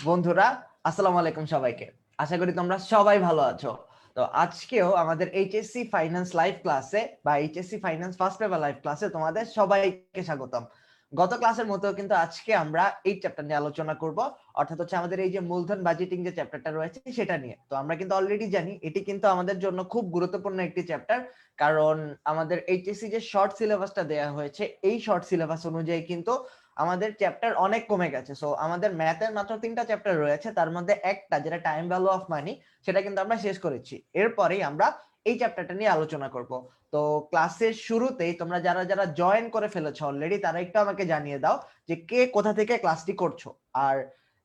বন্ধুরা, আসসালামু আলাইকুম সবাইকে। আশা করি তোমরা সবাই ভালো আছো। তো আজকেও আমাদের এইচএসসি ফাইন্যান্স লাইভ ক্লাসে বা HSC finance first paper live ক্লাসে তোমাদের সবাইকে স্বাগতম। গত ক্লাসের মতো কিন্তু আজকে আমরা এই চ্যাপ্টার নিয়ে আলোচনা করব, অর্থাৎ হচ্ছে আমাদের এই যে মূলধন বাজেটিং যে চ্যাপ্টারটা রয়েছে সেটা নিয়ে। তো আমরা কিন্তু অলরেডি জানি এটি কিন্তু আমাদের জন্য খুব গুরুত্বপূর্ণ একটি চ্যাপ্টার, কারণ আমাদের এইচএসসি যে শর্ট সিলেবাসটা দেওয়া হয়েছে এই শর্ট সিলেবাস অনুযায়ী কিন্তু আমাদের চ্যাপ্টার অনেক কমে গেছে। সো আমাদের ম্যাথের মাত্র 3টা চ্যাপ্টার রয়েছে, তার মধ্যে একটা যেটা টাইম ভ্যালু অফ মানি সেটা কিন্তু আমরা শেষ করেছি। এরপরেই আমরা এই চ্যাপ্টারটা নিয়ে আলোচনা করব। তো ক্লাসের শুরুতেই তোমরা যারা যারা জয়েন করে ফেলেছো অলরেডি তারা একটু আমাকে জানিয়ে দাও যে কে কোথা থেকে ক্লাসটি করছো। আর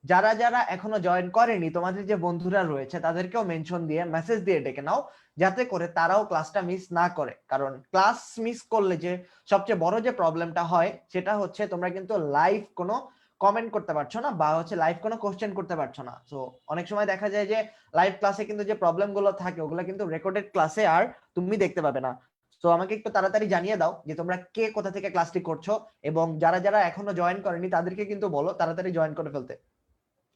যারা যারা এখনো জয়েন করেনি তোমাদের যে বন্ধুরা রয়েছে তাদেরকেও মেনশন দিয়ে মেসেজ দিয়ে ডেকে নাও, যাতে করে তারাও ক্লাসটা মিস না করে। কারণ ক্লাস মিস করলে যে সবচেয়ে বড় যে প্রবলেমটা হয় সেটা হচ্ছে তোমরা কিন্তু লাইভ কোনো কমেন্ট করতে পারছো না বা হচ্ছে লাইভ কোনো কোশ্চেন করতে পারছো না। সো অনেক সময় দেখা যায় যে লাইভ ক্লাসে কিন্তু যে প্রবলেম গুলো থাকে ওগুলো কিন্তু রেকর্ডেড ক্লাসে আর তুমি দেখতে পাবে না। তো আমাকে একটু তাড়াতাড়ি জানিয়ে দাও যে তোমরা কে কোথা থেকে ক্লাসটি করছো, এবং যারা যারা এখনো জয়েন করেনি তাদেরকে কিন্তু বলো তাড়াতাড়ি জয়েন করে ফেলতে।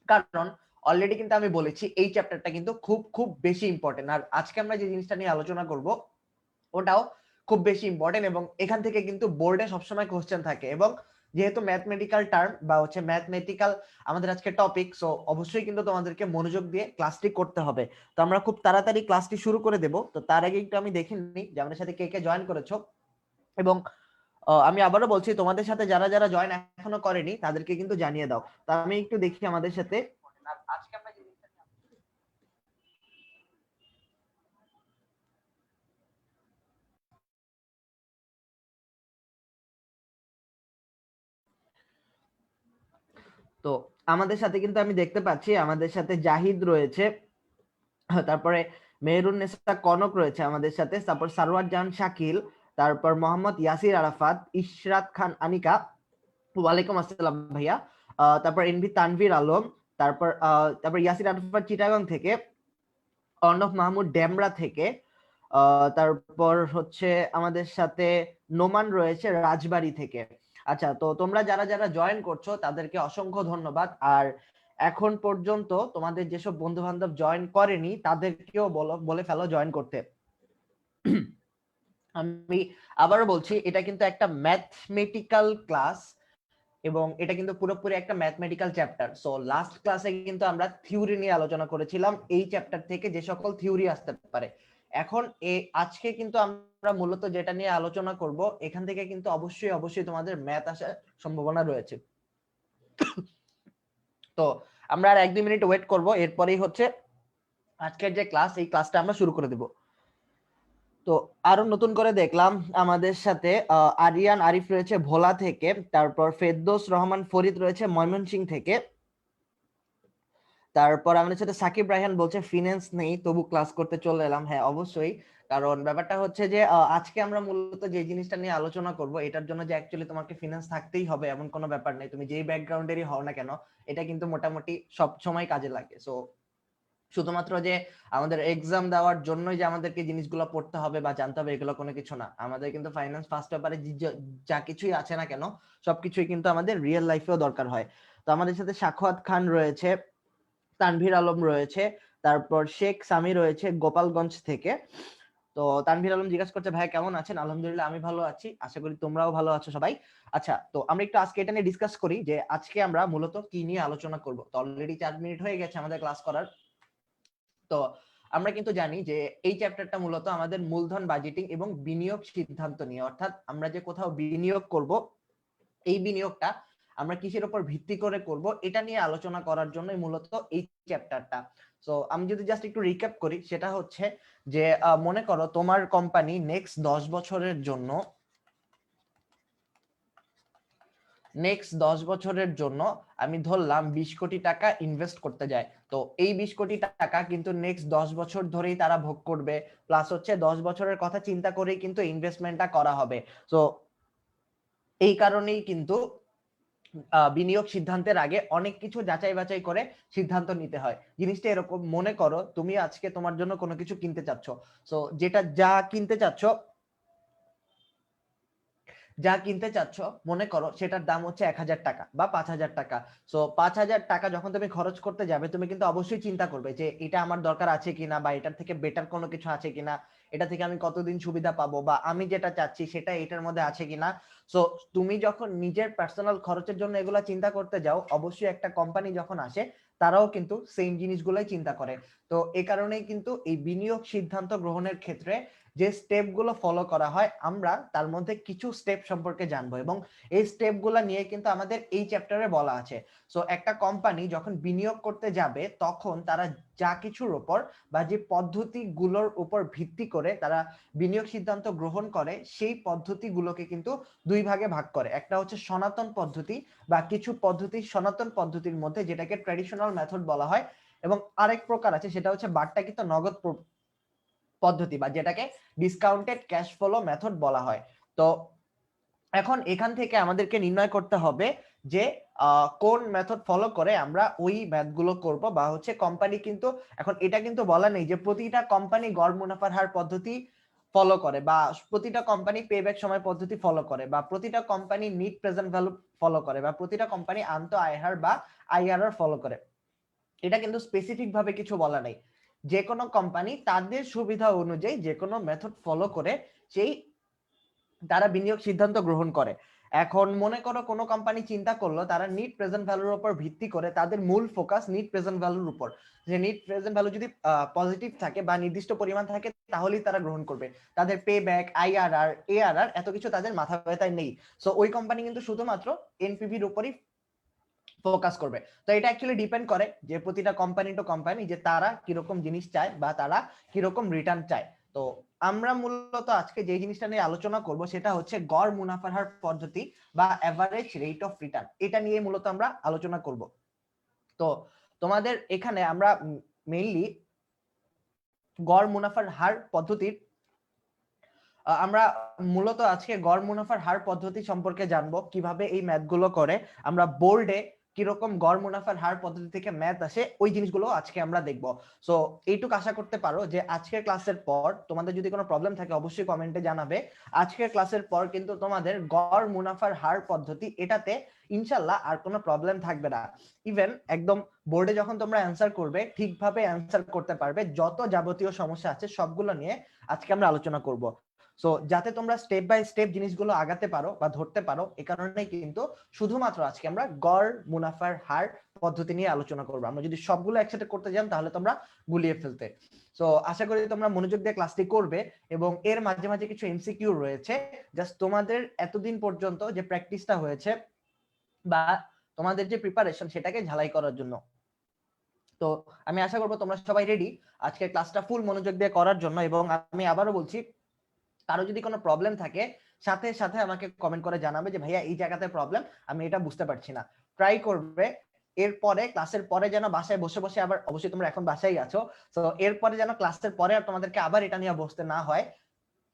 কারণ অলরেডি কিন্তু আমি বলেছি এই চ্যাপ্টারটা কিন্তু খুব খুব বেশি ইম্পর্টেন্ট, আর আজকে আমরা যে জিনিসটা নিয়ে আলোচনা করব ওটাও খুব বেশি ইম্পর্টেন্ট, এবং এখান থেকে কিন্তু বোর্ডে সবসময় কোশ্চেন থাকে। এবং যেহেতু ম্যাথমেটিক্যাল টার্ম বা হচ্ছে ম্যাথমেটিক্যাল আমাদের আজকে টপিক, সো অবশ্যই কিন্তু তোমাদেরকে মনোযোগ দিয়ে ক্লাসটি করতে হবে। তো আমরা খুব তাড়াতাড়ি ক্লাসটি শুরু করে দেব। তো তার আগে একটু আমি দেখে নিই যে আমাদের সাথে কে কে জয়েন করেছো। এবং আমি আবারও বলছি তোমাদের সাথে যারা যারা জয়েন এখনো করেনি তাদেরকে কিন্তু জানিয়ে দাও। তা আমি একটু দেখি আমাদের সাথে। আর আজকে আমরা তো আমাদের সাথে কিন্তু আমি দেখতে পাচ্ছি আমাদের সাথে জাহিদ রয়েছে, তারপরে মেহরুন্নেসা কনক রয়েছে আমাদের সাথে, তারপর সারওয়ার জাহান শাকিল, তারপর মোহাম্মদ ইয়াসির আরাফাত, ইশরাত খান আনিকা, ওয়ালাইকুম আসসালাম ভাইয়া, তারপর এনভি তানভীর আলম, তারপর ইয়াসির আরাফাত চিটাগাং থেকে, অর্ণব মাহমুদ ডেমরা থেকে, তারপর হচ্ছে আমাদের সাথে নোমান রয়েছে রাজবাড়ী থেকে। আচ্ছা, তো তোমরা যারা যারা জয়েন করছো তাদেরকে অসংখ্য ধন্যবাদ। আর এখন পর্যন্ত তোমাদের যেসব বন্ধু বান্ধব জয়েন করেনি তাদেরকেও বলে ফেলো জয়েন করতে। আমি আবারও বলছি এটা কিন্তু একটা ম্যাথমেটিক্যাল ক্লাস, এবং এটা কিন্তু পুরোপুরি একটা ম্যাথমেটিক্যাল চ্যাপ্টার। সো লাস্ট ক্লাসে কিন্তু আমরা থিওরি নিয়ে আলোচনা করেছিলাম, এই চ্যাপ্টার থেকে যে সকল থিওরি আসতে পারে। এখন আজকে কিন্তু আমরা মূলত যেটা নিয়ে আলোচনা করব এখান থেকে কিন্তু অবশ্যই অবশ্যই তোমাদের ম্যাথ আসার সম্ভাবনা রয়েছে। তো আমরা আর 1-2 মিনিট ওয়েট করব, এরপরেই হচ্ছে আজকের যে ক্লাস এই ক্লাসটা আমরা শুরু করে দেব। তো আরো নতুন করে দেখলাম আমাদের সাথে আরিয়ান আরিফ রয়েছে ভোলা থেকে, তারপর ফেরদৌস রহমান ফরিদ রয়েছে ময়মনসিংহ থেকে, তারপর আমাদের সাথে সাকিব রায়হান বলছে ফিনান্স নেই তবু ক্লাস করতে চলে এলাম। হ্যাঁ অবশ্যই, কারণ ব্যাপারটা হচ্ছে যে আজকে আমরা মূলত যে জিনিসটা নিয়ে আলোচনা করব এটার জন্য যে অ্যাকচুয়ালি তোমাকে ফিনান্স থাকতেই হবে এমন কোনো ব্যাপার নেই। তুমি যেই ব্যাকগ্রাউন্ডেরই হও না কেন এটা কিন্তু মোটামুটি সব সময় কাজে লাগে। সো শুধুমাত্র যে আমাদের এক্সাম দেওয়ার জন্যই যে আমাদেরকে জিনিসগুলো পড়তে হবে বা জানতে হবে এগুলো কোনো কিছু না। আমাদের কিন্তু ফাইন্যান্স ফার্স্ট পেপারে যা কিছুই আছে না কেন সবকিছুই কিন্তু আমাদের রিয়েল লাইফেও দরকার হয়। তো আমাদের সাথে সাখাওয়াত খান রয়েছে, তানভীর আলম রয়েছে, তারপর শেখ সামি রয়েছে গোপালগঞ্জ থেকে। তো তানভীর আলম জিজ্ঞাসা করছে ভাই কেমন আছেন? আলহামদুলিল্লাহ আমি ভালো আছি, আশা করি তোমরাও ভালো আছো সবাই। আচ্ছা, তো আমরা একটু আজকে এটা নিয়ে ডিসকাস করি যে আজকে আমরা মূলত কি নিয়ে আলোচনা করব। তো অলরেডি 4 মিনিট হয়ে গেছে আমাদের ক্লাস করার। তো আমরা কিন্তু জানি যে এই চ্যাপ্টারটা মূলত আমাদের মূলধন বাজেটিং এবং বিনিয়োগ সিদ্ধান্ত নিয়ে, অর্থাৎ আমরা যে কোথাও বিনিয়োগ করব এই বিনিয়োগটা আমরা কিসের উপর ভিত্তি করে করব এটা নিয়ে আলোচনা করার জন্যই মূলত এই চ্যাপ্টারটা। সো আমি যদি জাস্ট একটু রিক্যাপ করি সেটা হচ্ছে যে মনে করো তোমার কোম্পানি নেক্সট 10 বছরের জন্য আমি ধরলাম 20 কোটি টাকা ইনভেস্ট করতে যায়। তো এই 20 কোটি টাকা কিন্তু নেক্সট 10 বছর ধরেই তারা ভোগ করবে, প্লাস হচ্ছে 10 বছরের কথা চিন্তা করেই কিন্তু ইনভেস্টমেন্টটা করা হবে। তো এই কারণেই কিন্তু বিনিয়োগ সিদ্ধান্তের আগে অনেক কিছু যাচাই বাছাই করে সিদ্ধান্ত নিতে হয়। জিনিসটা এরকম, মনে করো তুমি আজকে তোমার জন্য কোনো কিছু কিনতে চাচ্ছ, সো যেটা যা কিনতে চাচ্ছ যা কিনতে চাচ্ছ মনে করো সেটার দাম হচ্ছে 1,000 টাকা বা 5,000 টাকা। সো 5,000 টাকা যখন তুমি খরচ করতে যাবে তুমি কিন্তু অবশ্যই চিন্তা করবে যে এটা আমার দরকার আছে কিনা, বা এটার থেকে বেটার কোনো কিছু আছে কিনা, এটা থেকে আমি কতদিন সুবিধা পাবো, বা আমি যেটা চাচ্ছি সেটা এটার মধ্যে আছে কিনা। সো তুমি যখন নিজের পার্সোনাল খরচের জন্য এগুলা চিন্তা করতে যাও, অবশ্যই একটা কোম্পানি যখন আসে তারাও কিন্তু সেম জিনিসগুলোই চিন্তা করে। তো এই কারণেই কিন্তু এই বিনিয়োগ সিদ্ধান্ত গ্রহণের ক্ষেত্রে যে স্টেপগুলো ফলো করা হয় আমরা তার মধ্যে কিছু স্টেপ সম্পর্কে জানবো, এবং এই স্টেপগুলো নিয়ে কিন্তু আমাদের এই চ্যাপ্টারে বলা আছে। সো একটা কোম্পানি যখন বিনিয়োগ করতে যাবে তখন তারা যা কিছুর উপর বা যে পদ্ধতিগুলোর উপর ভিত্তি করে তারা বিনিয়োগ সিদ্ধান্ত গ্রহণ করে, সেই পদ্ধতিগুলোকে কিন্তু দুই ভাগে ভাগ করে। একটা হচ্ছে সনাতন পদ্ধতি, বা কিছু পদ্ধতি সনাতন পদ্ধতির মধ্যে যেটাকে ট্র্যাডিশনাল মেথড বলা হয়, এবং আরেক প্রকার আছে সেটা হচ্ছে বাট্টাকৃত নগদ পদ্ধতি, বা যেটাকে ডিসকাউন্টেড ক্যাশ ফ্লো মেথড বলা হয়। তো এখন এখান থেকে আমাদেরকে নির্ণয় করতে হবে যে কোন মেথড ফলো করে আমরা ওই ম্যাথগুলো করব, বা হচ্ছে কোম্পানি কিন্তু এখন এটা কিন্তু বলা নেই যে প্রতিটা কোম্পানি গড় মুনাফার হার পদ্ধতি ফলো করে, বা প্রতিটা কোম্পানি পেব্যাক সময় পদ্ধতি ফলো করে, বা প্রতিটা company net present value follow করে, বা প্রতিটা কোম্পানি আন্ত আয় হার বা আইআরআর ফলো করে। এটা কিন্তু স্পেসিফিক ভাবে কিছু বলা নেই। যে কোনো কোম্পানি তাদের সুবিধা অনুযায়ী যে কোনো মেথড ফলো করে সেই তারা বিনিয়োগ সিদ্ধান্ত গ্রহণ করে। এখন মনে করো কোনো কোম্পানি চিন্তা করলো তারা নিট প্রেজেন্ট ভ্যালুর উপর ভিত্তি করে তাদের মূল ফোকাস নিট প্রেজেন্ট ভ্যালুর উপর, যে নিট প্রেজেন্ট ভ্যালু যদি পজিটিভ থাকে বা নির্দিষ্ট পরিমাণ থাকে তাহলেই তারা গ্রহণ করবে। তাদের পে ব্যাক, আইআরআর, এআরআর এত কিছু তাদের মাথা ব্যথায় নেই। সো ওই কোম্পানি কিন্তু শুধুমাত্র এনপিভির উপরই ফোকাস করবে। তো এটা অ্যাকচুয়ালি ডিপেন্ড করে যে প্রতিটা কোম্পানি টু কোম্পানি যে তারা কিরকম জিনিস চায় বা তারা কিরকম রিটার্ন চায়। তো আমরা মূলত আজকে যে জিনিসটা নিয়ে আলোচনা করব সেটা হচ্ছে গড় মুনাফার হার পদ্ধতি বা এভারেজ রেট অফ রিটার্ন। এটা নিয়ে মূলত আমরা আলোচনা করব। তো তোমাদের এখানে আমরা মেইনলি গড় মুনাফার হার পদ্ধতির আমরা মূলত আজকে গড় মুনাফার হার পদ্ধতি সম্পর্কে জানবো, কিভাবে এই ম্যাথগুলো করে, আমরা বোর্ডে কিরকম গড় মুনাফার হার পদ্ধতি থেকে ম্যাথ আসে ওই জিনিসগুলো আজকে আমরা দেখবো। সো এইটুকু আশা করতে পারো যে আজকের ক্লাসের পর তোমাদের যদি কোনো প্রবলেম থাকে অবশ্যই কমেন্টে জানাবে। আজকের ক্লাসের পর কিন্তু তোমাদের গড় মুনাফার হার পদ্ধতি এটাতে ইনশাল্লাহ আর কোনো প্রবলেম থাকবে না। ইভেন একদম বোর্ডে যখন তোমরা অ্যান্সার করবে ঠিকভাবে অ্যান্সার করতে পারবে। যত যাবতীয় সমস্যা আছে সবগুলো নিয়ে আজকে আমরা আলোচনা করব। সো যাতে তোমরা স্টেপ বাই স্টেপ জিনিসগুলো আগাতে পারো বা ধরতে পারো, এই কারণেই কিন্তু শুধুমাত্র আজকে আমরা গড় মুনাফার হার পদ্ধতি নিয়ে আলোচনা করবো। আমরা যদি সবগুলো একসাথে করতে যান তাহলে তোমরা গুলিয়ে ফেলতে। সো আশা করি তোমরা মনোযোগ দিয়ে ক্লাসটি করবে, এবং এর মাঝে মাঝে কিছু এমসিকিউ রয়েছে জাস্ট তোমাদের এতদিন পর্যন্ত যে প্র্যাকটিসটা হয়েছে বা তোমাদের যে প্রিপারেশন সেটাকে ঝালাই করার জন্য। তো আমি আশা করবো তোমরা সবাই রেডি আজকে ক্লাসটা ফুল মনোযোগ দিয়ে করার জন্য। এবং আমি আবারও বলছি, কারো যদি কোনো প্রবলেম থাকে সাথে সাথে আমাকে কমেন্ট করে জানাবে যে ভাইয়া এই জায়গাতে প্রবলেম, আমি এটা বুঝতে পারছি না। ট্রাই করবে এরপরে ক্লাসের পরে যেন বাসায় বসে বসে, আবার অবশ্যই তোমরা এখন বাসায় আছো, তো এরপরে যেন ক্লাসের পরে আর তোমাদেরকে আবার এটা নিয়ে বসতে না হয়।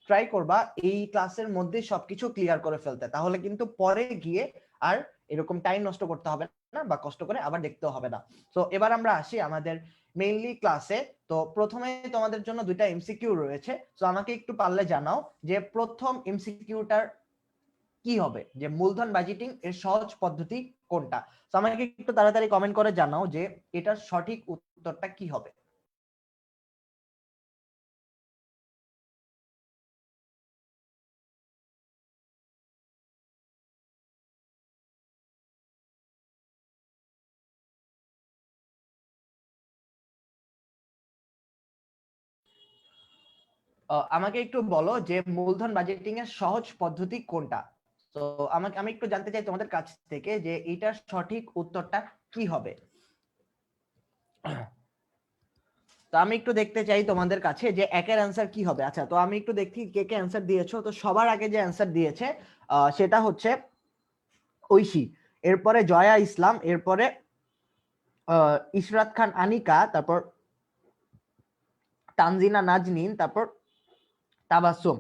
ট্রাই করবা এই ক্লাসের মধ্যে সবকিছু ক্লিয়ার করে ফেলতে, তাহলে কিন্তু পরে গিয়ে আর এরকম টাইম নষ্ট করতে হবে না বা কষ্ট করে আবার দেখতেও হবে না। তো এবার আমরা আসি আমাদের মেইনলি ক্লাসে। তো প্রথমে তোমাদের জন্য দুইটা এমসিকিউ রয়েছে। তো আমাকে একটু পারলে জানাও যে প্রথম এমসিকিউটার কি হবে, যে মূলধন বাজেটিং এর সহজ পদ্ধতি কোনটা। তো আমাকে একটু তাড়াতাড়ি কমেন্ট করে জানাও যে এটার সঠিক উত্তরটা কি হবে। আমাকে একটু বলো যে মূলধন বাজেটিং এর সহজ পদ্ধতি কোনটা। তো আমি একটু জানতে চাই তোমাদের কাছ থেকে যে এটার সঠিক উত্তরটা কি হবে। তো আমি একটু দেখতে চাই তোমাদের কাছে যে একের অ্যান্সার কি হবে। আচ্ছা, তো আমি একটু দেখি কে কে অ্যান্সার দিয়েছো। তো সবার আগে যে অ্যান্সার দিয়েছে সেটা হচ্ছে ঐশী, এরপরে জয়া ইসলাম, এরপরে ইশরাত খান আনিকা, তারপর তানজিনা নাজনীন, তারপর তাবাসসুম।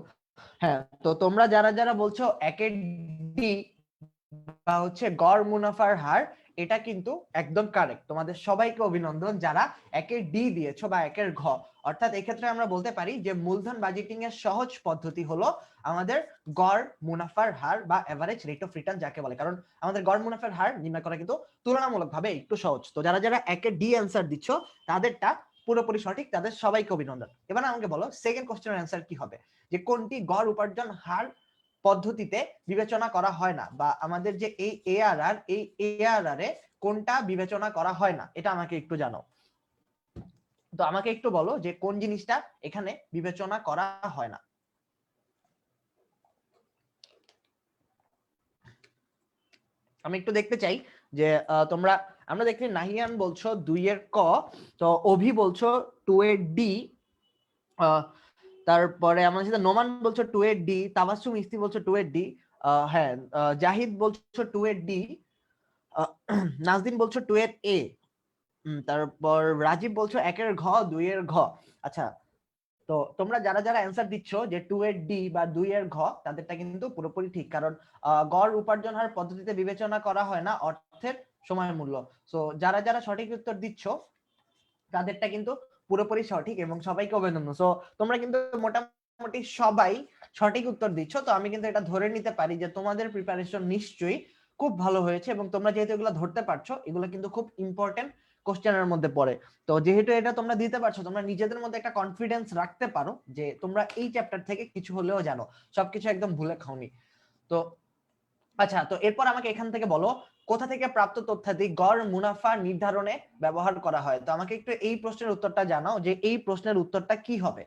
হ্যাঁ, তো তোমরা যারা যারা বলছো একের ডি বা হচ্ছে গড় মুনাফার হার, এটা কিন্তু একদম কারেক্ট। তোমাদের সবাইকে অভিনন্দন যারা একের ডি দিয়েছো বা একের ঘ। অর্থাৎ এক্ষেত্রে আমরা বলতে পারি যে মূলধন বাজেটিং এর সহজ পদ্ধতি হলো আমাদের গড় মুনাফার হার বা এভারেজ রেট অফ রিটার্ন যাকে বলে, কারণ আমাদের গড় মুনাফার হার নির্ণয় করা কিন্তু তুলনামূলকভাবে একটু সহজ। তো যারা যারা একের ডি অ্যান্সার দিচ্ছ তাদেরটা পুরোপুরি সঠিক, তাদের সবাইকে অভিনন্দন। এবার আমাকে বলো সেকেন্ড কোশ্চেনের অ্যান্সার কি হবে, যে কোনটি গড় উপার্জন হার পদ্ধতিতে বিবেচনা করা হয় না, বা আমাদের যে এই এআরআর, এই এআরআর এ কোনটা বিবেচনা করা হয় না, এটা আমাকে একটু জানাও। তো আমাকে একটু বলো যে কোন জিনিসটা এখানে বিবেচনা করা হয় না। আমি একটু দেখতে চাই যে তোমরা, আমরা দেখি নাহিয়ান বলছো 2 এর ক, তো অভি বলছো 2 এর ডি, তারপরে আমাদের সাথে নোমান বলছো 2 এর ডি, তাবাসসুম ইস্তি বলছো 2 এর ডি, হ্যাঁ জাহিদ বলছো 2 এর ডি, নাজদিন বলছো 2 এর এ, তারপর রাজীব বলছো 1 এর ঘ 2 এর ঘ। আচ্ছা, তো তোমরা যারা যারা অ্যান্সার দিচ্ছ যে 2 এর ডি বা 2 এর ঘ, তাদেরটা কিন্তু পুরোপুরি ঠিক, কারণ গড় উপার্জন হার পদ্ধতিতে বিবেচনা করা হয় না অর্থের সময় মূল্য। সো যারা যারা সঠিক উত্তর দিচ্ছ তাদেরটা কিন্তু পুরোপুরি সঠিক এবং সবাইকে অভিনন্দন। সো তোমরা কিন্তু মোটামুটি সবাই সঠিক উত্তর দিচ্ছ, তো আমি কিন্তু এটা ধরে নিতে পারি যে তোমাদের প্রিপারেশন নিশ্চয়ই খুব ভালো হয়েছে, এবং তোমরা যেহেতু এগুলো ধরতে পারছো, এগুলো কিন্তু খুব ইম্পর্টেন্ট কোশ্চেনের মধ্যে পড়ে। তো যেহেতু এটা তোমরা দিতে পারছো, তোমরা নিজেদের মধ্যে একটা কনফিডেন্স রাখতে পারো যে তোমরা এই চ্যাপ্টার থেকে কিছু হলেও জানো, সবকিছু একদম ভুলে খাওনি। তো আচ্ছা, তো এরপর আমাকে এখান থেকে বলো কোথা থেকে প্রাপ্ত তথ্যাদি গড় মুনাফা নির্ধারণে ব্যবহার করা হয়। তো আমাকে একটু এই প্রশ্নের উত্তরটা জানাও যে এই প্রশ্নের উত্তরটা কি হবে,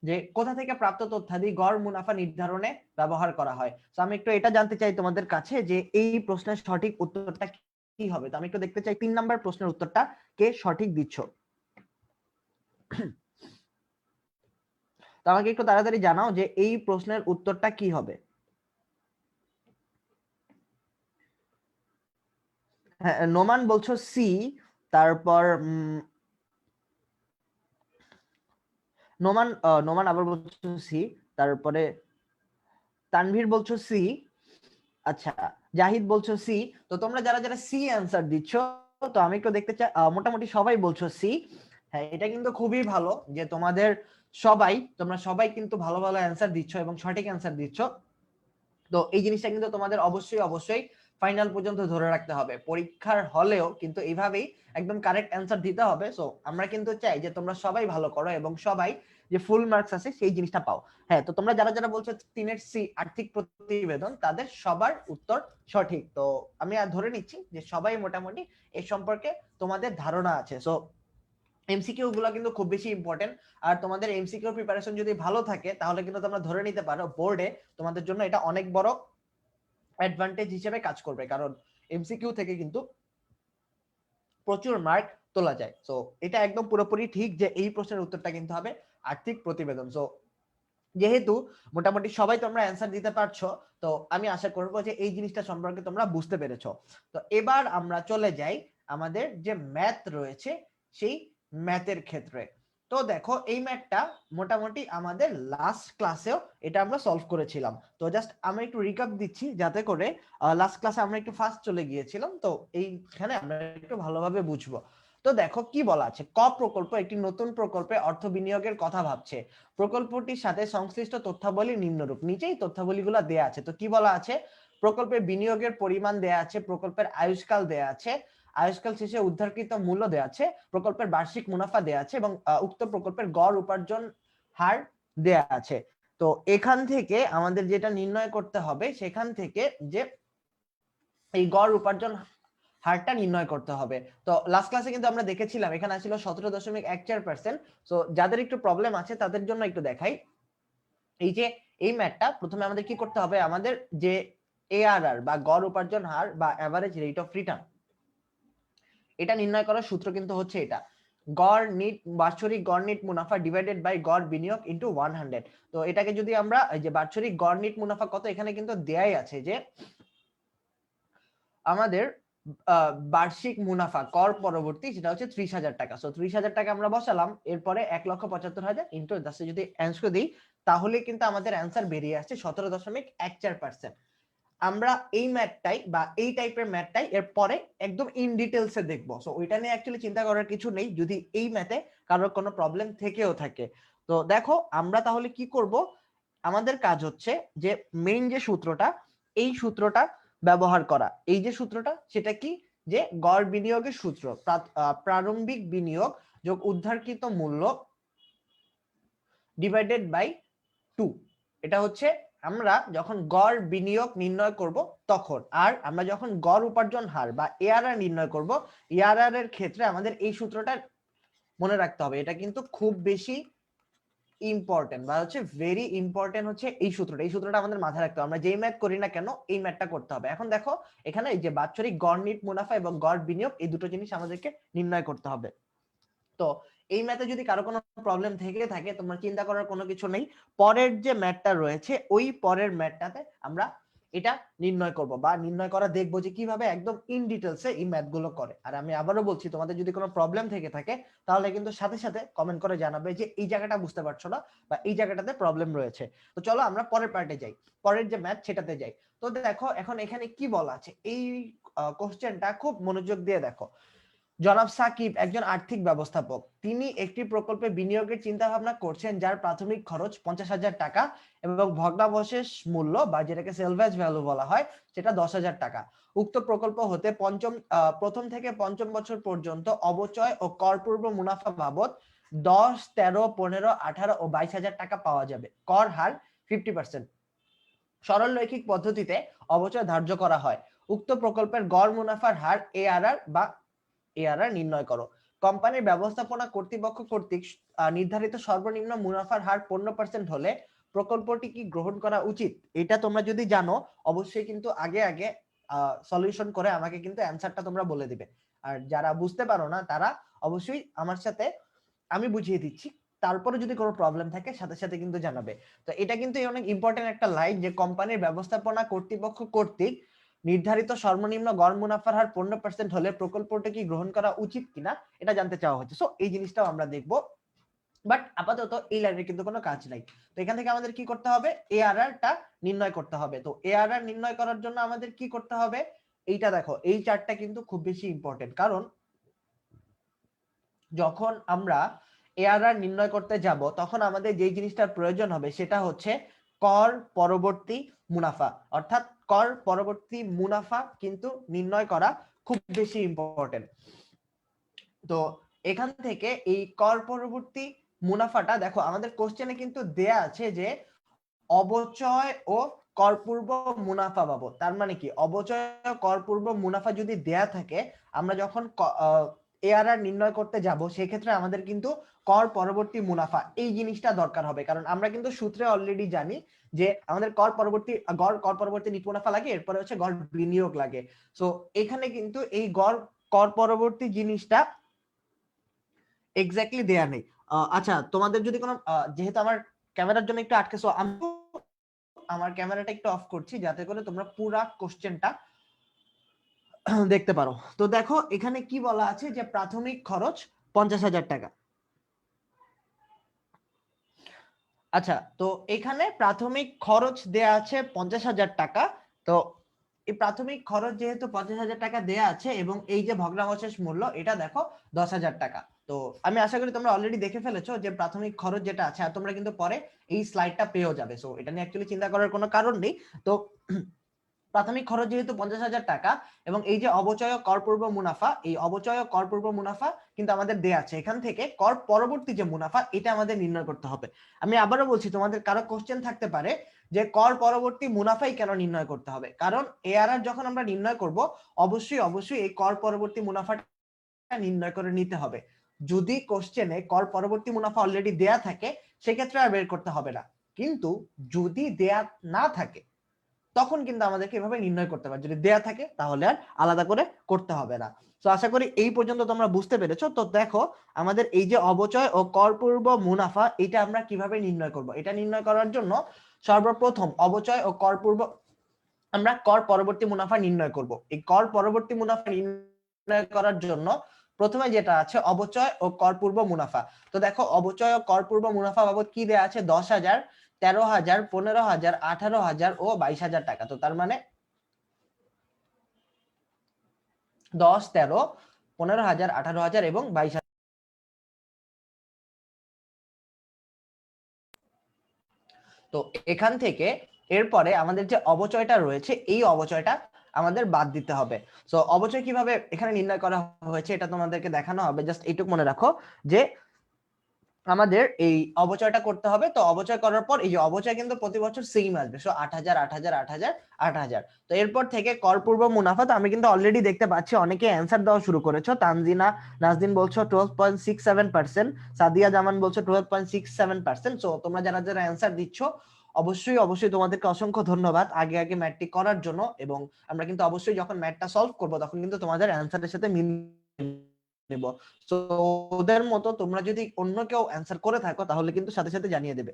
যে কোথা থেকে প্রাপ্ত তথ্যাদি গড় মুনাফা নির্ধারণে ব্যবহার করা হয়। তো আমি একটু এটা জানতে চাই তোমাদের কাছে যে এই প্রশ্নের সঠিক উত্তরটা কি হবে। তো আমি একটু দেখতে চাই 3 নাম্বার প্রশ্নের উত্তরটা কে সঠিক দিচ্ছ। তো আমাকে একটু তাড়াতাড়ি জানাও যে এই প্রশ্নের উত্তরটা কি হবে। হ্যাঁ, নোমান বলছো সি, তারপর নোমান নোমান আবার বলছো সি, তারপরে তানভীর বলছো সি, আচ্ছা জাহিদ বলছো সি। তো তোমরা যারা যারা সি অ্যান্সার দিচ্ছ, তো আমি একটু দেখতে চাই, মোটামুটি সবাই বলছো সি। হ্যাঁ, এটা কিন্তু খুবই ভালো যে তোমরা সবাই কিন্তু ভালো ভালো অ্যান্সার দিচ্ছ এবং সঠিক অ্যান্সার দিচ্ছ। তো এই জিনিসটা কিন্তু তোমাদের অবশ্যই অবশ্যই ফাইনাল পর্যন্ত ধরে রাখতে হবে। পরীক্ষার হলেও কিন্তু এইভাবেই একদম কারেক্ট অ্যান্সার দিতে হবে। সো আমরা কিন্তু চাই যে তোমরা সবাই ভালো করো এবং সবাই যে ফুল মার্কস আছে সেই জিনিসটা পাও। হ্যাঁ, তো তোমরা যারা যারা বলছো 3 সি আর্থিক প্রতিবেদন, তাদের সবার উত্তর সঠিক। তো আমি আর ধরে নিচ্ছি যে সবাই মোটামুটি এই সম্পর্কে তোমাদের ধারণা আছে। সো এমসিকিউ গুলো কিন্তু খুব বেশি ইম্পর্টেন্ট, আর তোমাদের এমসিকিউ প্রিপারেশন যদি ভালো থাকে তাহলে কিন্তু তোমরা ধরে নিতে পারো বোর্ডে তোমাদের জন্য এটা অনেক বড় অ্যাডভান্টেজ হিসেবে কাজ করবে, কারণ এমসিকিউ থেকে কিন্তু প্রচুর মার্ক তোলা যায়। সো এটা একদম পুরোপুরি ঠিক যে এই প্রশ্নের উত্তরটা কিন্তু হবে আর্থিক প্রতিবেদন। সো যেহেতু মোটামুটি সবাই তোমরা অ্যান্সার দিতে পারছো, তো আমি আশা করব যে এই জিনিসটা সম্পর্কে তোমরা বুঝতে পেরেছো। তো এবার আমরা চলে যাই আমাদের যে ম্যাথ রয়েছে সেই ম্যাথের ক্ষেত্রে। তো দেখো এই ম্যাথটা মোটামুটি আমাদের লাস্ট ক্লাসেও এটা আমরা সলভ করেছিলাম। তো জাস্ট আমি একটু রিক্যাপ দিচ্ছি যাতে করে লাস্ট ক্লাসে আমরা একটু ফাস্ট চলে গিয়েছিলাম, তো এইখানে আমরা একটু ভালোভাবে বুঝবো। তো দেখো কি বলা আছে, ক প্রকল্প একটি নতুন প্রকল্পে অর্থ বিনিয়োগের কথা ভাবছে। প্রকল্পটির সাথে সংশ্লিষ্ট তথ্যাবলী নিম্নরূপ, নিচেই তথ্যাবলীগুলো দেয়া আছে। তো কি বলা আছে, প্রকল্পের বিনিয়োগের পরিমাণ দেয়া আছে, প্রকল্পের আয়ুষ্কাল দেয়া আছে, আয়ুষ্কাল শেষে উদ্ধারকৃত মূল্য দেয়া আছে, প্রকল্পের বার্ষিক মুনাফা দেয়া আছে, এবং উক্ত প্রকল্পের গড় উপার্জন হার দেয়া আছে। তো এখান থেকে আমাদের যেটা নির্ণয় করতে হবে, সেখান থেকে যে এই গড় উপার্জন হারটা নির্ণয় করতে হবে। তো লাস্ট ক্লাসে কিন্তু আমরা দেখেছিলাম এখানে ছিল 17.14%। তো যাদের একটু প্রবলেম আছে তাদের জন্য একটু দেখাই, এই যে এই ম্যাথটা প্রথমে আমাদের কি করতে হবে, আমাদের যে এআরআর বা গড় উপার্জন হার বা এভারেজ রেট অফ রিটার্ন, এটা নির্ণয় করার সূত্র কিন্তু হচ্ছে এটা, গড় নিট বাৎসরিক গড় নিট মুনাফা ডিভাইডেড বাই গড় বিনিয়োগ ইনটু 100। তো এটাকে যদি আমরা এই যে বাৎসরিক গড় নিট মুনাফা কত, এখানে কিন্তু দেয়াই আছে যে আমাদের বার্ষিক মুনাফা কর পরবর্তী সেটা হচ্ছে 30,000 টাকা। সো 30,000 টাকা আমরা বসালাম, এরপরে 1,75,000 ইন্টু 10 যদি অ্যান্সার দিই, তাহলে কিন্তু আমাদের অ্যান্সার বেরিয়ে আসছে 17.14%। আমরা এই ম্যাথটাই বা এই টাইপের ম্যাথটাই এর পরে একদম ইন ডিটেলসে দেখবো। সো ওইটা নিয়ে অ্যাকচুয়ালি চিন্তা করার কিছু নেই যদি এই ম্যাথে কারোর কোনো প্রবলেম থেকেও থাকে। তো দেখো আমরা তাহলে কি করব, আমাদের কাজ হচ্ছে যে মেইন যে সূত্রটা, এই সূত্রটা ব্যবহার করা। এই যে সূত্রটা সেটা কি, যে গড় বিনিয়োগের সূত্র, প্রারম্ভিক বিনিয়োগ যোগ উদ্ধারকৃত মূল্য ডিভাইডেড বাই 2। এটা হচ্ছে আমরা যখন গড় বিনিয়োগ নির্ণয় করব তখন, আর আমরা যখন গড় উপার্জন হার বা এআরআর নির্ণয় করব, এআরআর এর ক্ষেত্রে আমাদের এই সূত্রটা মনে রাখতে হবে। এটা কিন্তু খুব বেশি ইম্পর্টেন্ট বা হচ্ছে ভেরি ইম্পর্টেন্ট হচ্ছে এই সূত্রটা। এই সূত্রটা আমাদের মাথায় রাখতে হবে, আমরা যেই ম্যাথ করি না কেন এই ম্যাথটা করতে হবে। এখন দেখো এখানে এই যে বাৎসরিক গড় নিট মুনাফা এবং গড় বিনিয়োগ, এই দুটো জিনিস আমাদেরকে নির্ণয় করতে হবে। তো এই ম্যাথে যদি কারো কোনো প্রবলেম থেকে থাকে তোমরা চিন্তা করার কোনো কিছু নেই, পরের যে ম্যাথটা রয়েছে ওই পরের ম্যাথটাতে আমরা এটা নির্ণয় করব বা নির্ণয় করা দেখবো যে কিভাবে একদম ইন ডিটেলসে এই ম্যাথগুলো করে। আর আমি আবারও বলছি, তোমাদের যদি কোনো প্রবলেম থেকে থাকে তাহলে কিন্তু সাথে সাথে কমেন্ট করে জানাবে যে এই জায়গাটা বুঝতে পারছো না বা এই জায়গাটাতে প্রবলেম রয়েছে। তো চলো আমরা পরের পার্টে যাই, পরের যে ম্যাথ সেটাতে যাই। তো দেখো এখন এখানে কি বলা আছে, এই কোশ্চেনটা খুব মনোযোগ দিয়ে দেখো। জনাব সাকিব একজন আর্থিক ব্যবস্থাপক, তিনি একটি প্রকল্পে বিনিয়োগের চিন্তা ভাবনা করছেন যার প্রাথমিক খরচ 50,000 টাকা এবং ভগ্নাবশেষ মূল্য বা যেটাকে সেলভেজ ভ্যালু বলা হয় সেটা 10,000 টাকা। উক্ত প্রকল্প হতে প্রথম থেকে পঞ্চম বছর পর্যন্ত অবচয় ও করপূর্ব মুনাফা বাবদ 10, 13, 15, 18 ও 22,000 টাকা পাওয়া যাবে। কর হার 50%। সরল রৈখিক পদ্ধতিতে অবচয় ধার্য করা হয়। উক্ত প্রকল্পের গড় মুনাফার হার এআরআর বা এআরআর নির্ণয় করো। কোম্পানির ব্যবস্থাপনা কর্তৃপক্ষ কর্তৃক নির্ধারিত সর্বনিম্ন মুনাফার হার 15% হলে প্রকল্পটি কি গ্রহণ করা উচিত? এটা তোমরা যদি জানো অবশ্যই কিন্তু আগে আগে সলিউশন করে আমাকে কিন্তু অ্যানসারটা তোমরা বলে দিবে। আর যারা বুঝতে পারো না তারা অবশ্যই আমার সাথে, আমি বুঝিয়ে দিচ্ছি, তারপরে যদি কোনো প্রবলেম থাকে সাথে সাথে কিন্তু জানাবে। তো এটা কিন্তু অনেক ইম্পর্টেন্ট একটা লাইন, যে কোম্পানির ব্যবস্থাপনা কর্তৃপক্ষ কর্তৃক নির্ধারিত সর্বনিম্ন গড় মুনাফার হার 15% হলে প্রকল্পটি কি গ্রহণ করা উচিত কিনা এটা জানতে চাওয়া হচ্ছে। সো এই জিনিসটাও আমরা দেখবো, বাট আপাতত এই লাইনের কিন্তু কোনো কাজ নাই। তো এখান থেকে আমাদের কি করতে হবে, এআরআর টা নির্ণয় করতে হবে। তো এআরআর নির্ণয় করার জন্য আমাদের কি করতে হবে, এইটা দেখো, এই চার্টটা কিন্তু খুব বেশি ইম্পর্টেন্ট, কারণ যখন আমরা এআরআর নির্ণয় করতে যাব তখন আমাদের যে জিনিসটার প্রয়োজন হবে সেটা হচ্ছে কর পরবর্তী মুনাফা, অর্থাৎ কর পরবর্তী মুনাফা কিন্তু নির্ণয় করা খুব বেশি ইম্পর্টেন্ট। তো এখান থেকে এই কর পরবর্তী মুনাফাটা দেখো আমাদের কোশ্চেনে কিন্তু দেয়া আছে যে অবচয় ও করপূর্ব মুনাফা বাবদ। তার মানে কি, অবচয় ও করপূর্ব মুনাফা যদি দেয়া থাকে, আমরা যখন এআরআর নির্ণয় করতে যাব সেক্ষেত্রে আমাদের কিন্তু কর পরবর্তী মুনাফা এই জিনিসটা দরকার হবে, কারণ আমরা কিন্তু সূত্রে অলরেডি জানি যে আমাদের কর পরবর্তী নিট মুনাফা লাগে, এরপরে হচ্ছে গড় বিনিয়োগ লাগে। সো এখানে কিন্তু এই কর পরবর্তী জিনিসটা এক্স্যাক্টলি দেয়া নেই। আচ্ছা তোমাদের যদি কোনো যেহেতু আমার ক্যামেরার জন্য একটু আটকেছো, আমি আমার ক্যামেরাটা একটু অফ করছি যাতে করে তোমরা পুরা কোশ্চেনটা দেখতে পারো। তো দেখো এখানে কি বলা আছে যে প্রাথমিক খরচ 50,000 টাকা। আচ্ছা তো এখানে প্রাথমিক খরচ দেয়া আছে 50,000 টাকা। তো এই প্রাথমিক খরচ যেহেতু 50,000 টাকা দেয়া আছে এবং এই যে ভগ্নাবশেষ মূল্য এটা দেখো 10,000 টাকা। তো আমি আশা করি তোমরা অলরেডি দেখে ফেলেছো যে প্রাথমিক খরচ যেটা আছে, আর তোমরা কিন্তু পরে এই স্লাইডটা পেয়েও যাবে। সো এটা নিয়ে অ্যাকচুয়ালি চিন্তা করার কোনো কারণ নেই। তো প্রাথমিক খরচ যেহেতু 50,000 টাকা এবং এই যে অবচয় করপূর্ব মুনাফা, এই অবচয় করপূর্ব মুনাফা কিন্তু আমাদের দেয়া আছে, এখান থেকে কর পরবর্তী যে মুনাফা এটা আমাদের নির্ণয় করতে হবে। আমি আবারও বলছি, তোমাদের কারো কোশ্চেন থাকতে পারে যে কর পরবর্তী মুনাফাই কেন নির্ণয় করতে হবে, কারণ এআরআর যখন আমরা নির্ণয় করব অবশ্যই অবশ্যই এই কর পরবর্তী মুনাফাটা নির্ণয় করে নিতে হবে। যদি কোশ্চেনে কর পরবর্তী মুনাফা অলরেডি দেয়া থাকে সেক্ষেত্রে আর বের করতে হবে না, কিন্তু যদি দেয়া না থাকে তখন কিন্তু আমাদেরকে এভাবে নির্ণয় করতে পারে, যদি দেয়া থাকে তাহলে আর আলাদা করে করতে হবে না। তো আশা করি এই পর্যন্ত তোমরা বুঝতে পেরেছো। তো দেখো আমাদের এই যে অবচয় ও করপূর্ব মুনাফা এটা আমরা কিভাবে নির্ণয় করব, এটা নির্ণয় করার জন্য সর্বপ্রথম অবচয় ও করপূর্ব, আমরা কর পরবর্তী মুনাফা নির্ণয় করব। এই কর পরবর্তী মুনাফা নির্ণয় করার জন্য প্রথমে যেটা আছে অবচয় ও করপূর্ব মুনাফা। তো দেখো অবচয় ও করপূর্ব মুনাফা বাবদ কি দেয়া আছে, 10,000, 13,000, 15,000, 18,000 ও 22,000 টাকা। তো তার মানে 10, 13, 15,000, 18,000 এবং 22,000। তো এখান থেকে এরপরে আমাদের যে অবচয়টা রয়েছে এই অবচয়টা আমাদের বাদ দিতে হবে। সো অবচয় কিভাবে এখানে নির্ণয় করা হয়েছে এটা তোমাদেরকে দেখানো হবে। জাস্ট এইটুকু মনে রাখো যে আমাদের এই অবচয়টা করতে হবে। তো অবচয় করার পর এই যে অবচয় কিন্তু প্রতি বছর সেম আসবে। সো 8,000, 8,000, 8,000, 8,000। তো এরপর থেকে করপূর্ব মুনাফা, তো আমি কিন্তু অলরেডি দেখতে পাচ্ছি অনেকে অ্যান্সার দেওয়া শুরু করেছো। তানজিনা নাজদিন বলছো 12.67%, সাদিয়া জামান বলছো 12.67%। সো তোমরা যারা যারা অ্যান্সার দিচ্ছ অবশ্যই তোমাদেরকে অসংখ্য ধন্যবাদ আগে আগে ম্যাথটি করার জন্য। এবং আমরা কিন্তু অবশ্যই যখন ম্যাথটা সলভ করব তখন কিন্তু তোমাদের অ্যান্সারের সাথে মিল নেব। সো ওদের মতো তোমরা যদি অন্য কেউ অ্যান্সার করে থাকো তাহলে কিন্তু সাথে সাথে জানিয়ে দেবে।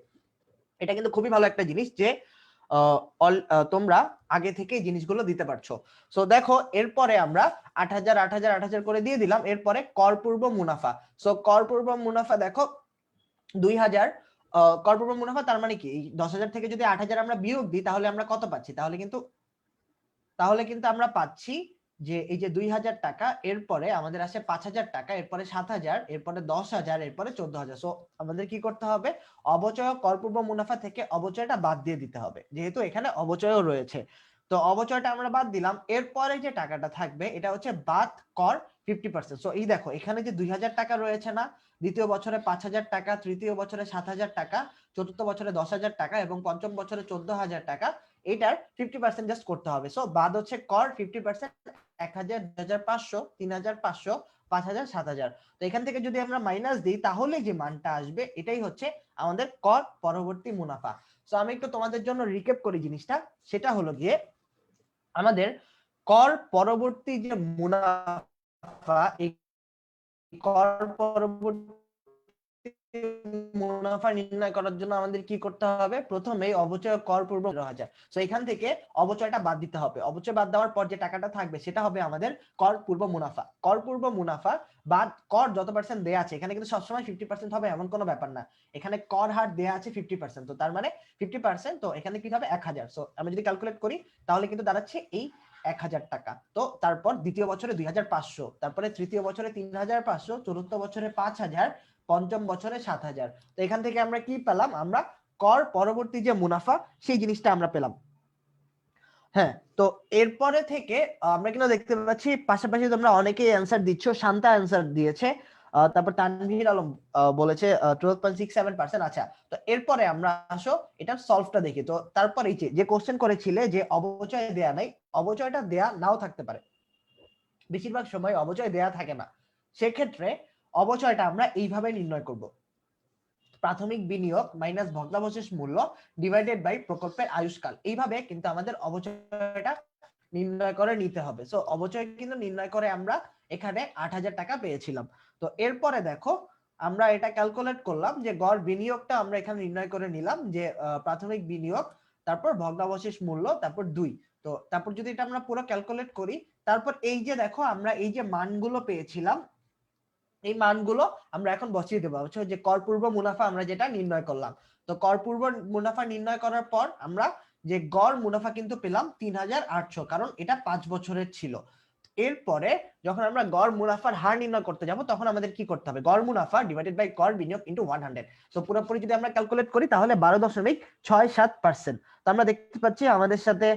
এটা কিন্তু খুবই ভালো একটা জিনিস যে তোমরা আগে থেকে জিনিসগুলো দিতে পারছো। সো দেখো এরপরে আমরা 8,000, 8,000, 8,000 করে দিয়ে দিলাম। এরপরে করপূর্ব মুনাফা। সো করপূর্ব মুনাফা দেখো 2,000। করপূর্ব মুনাফা তার মানে কি, এই 10,000 থেকে যদি 8,000 আমরা বিয়োগ দিই তাহলে আমরা কত পাচ্ছি? তাহলে কিন্তু আমরা পাচ্ছি যে এই যে 2,000 টাকা, এরপরে আমাদের আসে 5,000 টাকা, এরপরে 7,000, এরপরে 10,000, এরপরে 14,000। সো আমাদের কি করতে হবে? অবচয় করপূর্ব মুনাফা থেকে অবচয়টা বাদ দিয়ে দিতে হবে, যেহেতু এখানে অবচয়ও রয়েছে। তো অবচয়টা আমরা বাদ দিলাম। এরপরে যে টাকাটা থাকবে এটা হচ্ছে বাদ কর 50%। সো এই দেখো এখানে যে 2,000 টাকা রয়েছে না, দ্বিতীয় বছরে 5,000 টাকা, তৃতীয় বছরে 7,000 টাকা, চতুর্থ বছরে 10,000 টাকা এবং পঞ্চম বছরে 14,000 টাকা, এটার 50% জাস্ট করতে হবে। সো বাদ হচ্ছে কর 50%, 1,000, 2,500, 3,500, 5,000, 7,000। তো এখান থেকে যদি আমরা মাইনাস দিই তাহলে যে মানটা আসবে এটাই হচ্ছে আমাদের কর পরবর্তী মুনাফা। সো আমি একটু তোমাদের জন্য রিক্যাপ করি জিনিসটা। সেটা হলো গিয়ে আমাদের কর পরবর্তী যে মুনাফা, এই কর পরবর্তী মুনাফা নির্ণয় করার জন্য আমাদের কি করতে হবে? প্রথমে অবচয় কর পূর্ব 15,000। সো এখান থেকে অবচয়টা বাদ দিতে হবে। অবচয় বাদ দেওয়ার পর যে টাকাটা থাকবে সেটা হবে আমাদের কর পূর্ব মুনাফা। কর পূর্ব মুনাফা বাদ কর যত পার্সেন্ট দেয়া আছে, এখানে কিন্তু সবসময় 50% হবে এমন কোনো ব্যাপার না। এখানে কর হার দেয়া আছে 50%, তো তার মানে 50%, তো এখানে কি হবে? 1,000। সো আমি যদি ক্যালকুলেট করি তাহলে কিন্তু দাঁড়াচ্ছে এই 1,000 টাকা। তো তারপর দ্বিতীয় বছরে 2,500, তারপরে তৃতীয় বছরে 3,500, চতুর্থ বছরে 5,000, পঞ্চম বছরে 7,000। তো এখান থেকে আমরা কি পেলাম? আমরা কর পরবর্তী যে মুনাফা সেই জিনিসটা আমরা পেলাম। হ্যাঁ, তো এরপরে থেকে আমরা কিন্তু দেখতে পাচ্ছি পাশাপাশি তোমরা অনেকেই অ্যান্সার দিচ্ছ। শান্তা অ্যান্সার দিয়েছে, তারপর তানভীর আলম বলেছে 12.67%। আচ্ছা, তো এরপরে আমরা আসো এটা সলভটা দেখি। তো তারপর এই যে কোশ্চেন করেছিলে যে অবচয় দেয়া নাই, অবচয়টা দেয়া নাও থাকতে পারে, বেশিরভাগ সময় অবচয় দেয়া থাকে না। সেক্ষেত্রে অবচয়টা আমরা এইভাবে নির্ণয় করব: প্রাথমিক বিনিয়োগ মাইনাস ভগ্নাবশেষ মূল্য ডিভাইডেড বাই প্রকল্পের আয়ুষ্কাল। এইভাবে কিন্তু আমাদের অবচয়টা নির্ণয় করে নিতে হবে। সো অবচয় কিন্তু নির্ণয় করে আমরা এখানে 8,000 টাকা পেয়েছিলাম। তো এরপরে দেখো আমরা এটা ক্যালকুলেট করলাম যে গড় বিনিয়োগটা আমরা এখানে নির্ণয় করে নিলাম যে প্রাথমিক বিনিয়োগ, তারপর ভগ্নাবশেষ মূল্য, তারপর 2। তো তারপর যদি এটা আমরা পুরো ক্যালকুলেট করি, তারপর এই যে দেখো আমরা এই যে মানগুলো পেয়েছিলাম এই মানগুলো আমরা এখন বসিয়ে দেবো। হচ্ছে যে কর পূর্ব মুনাফা আমরা যেটা নির্ণয় করলাম। তো কর পূর্ব মুনাফা নির্ণয় করার পর আমরা যে গড় মুনাফা কিন্তু পেলাম 3,800, কারণ এটা 5 বছরের ছিল। এরপরে যখন আমরা গড় মুনাফার হার নির্ণয় করতে যাব তখন আমাদের কি করতে হবে? গড় মুনাফা ডিভাইডেড বাই গড় বিনিয়োগ ইনটু 100। সো পুরোপুরি যদি আমরা ক্যালকুলেট করি তাহলে 12.67%। তো আমরা দেখতে পাচ্ছি আমাদের সাথে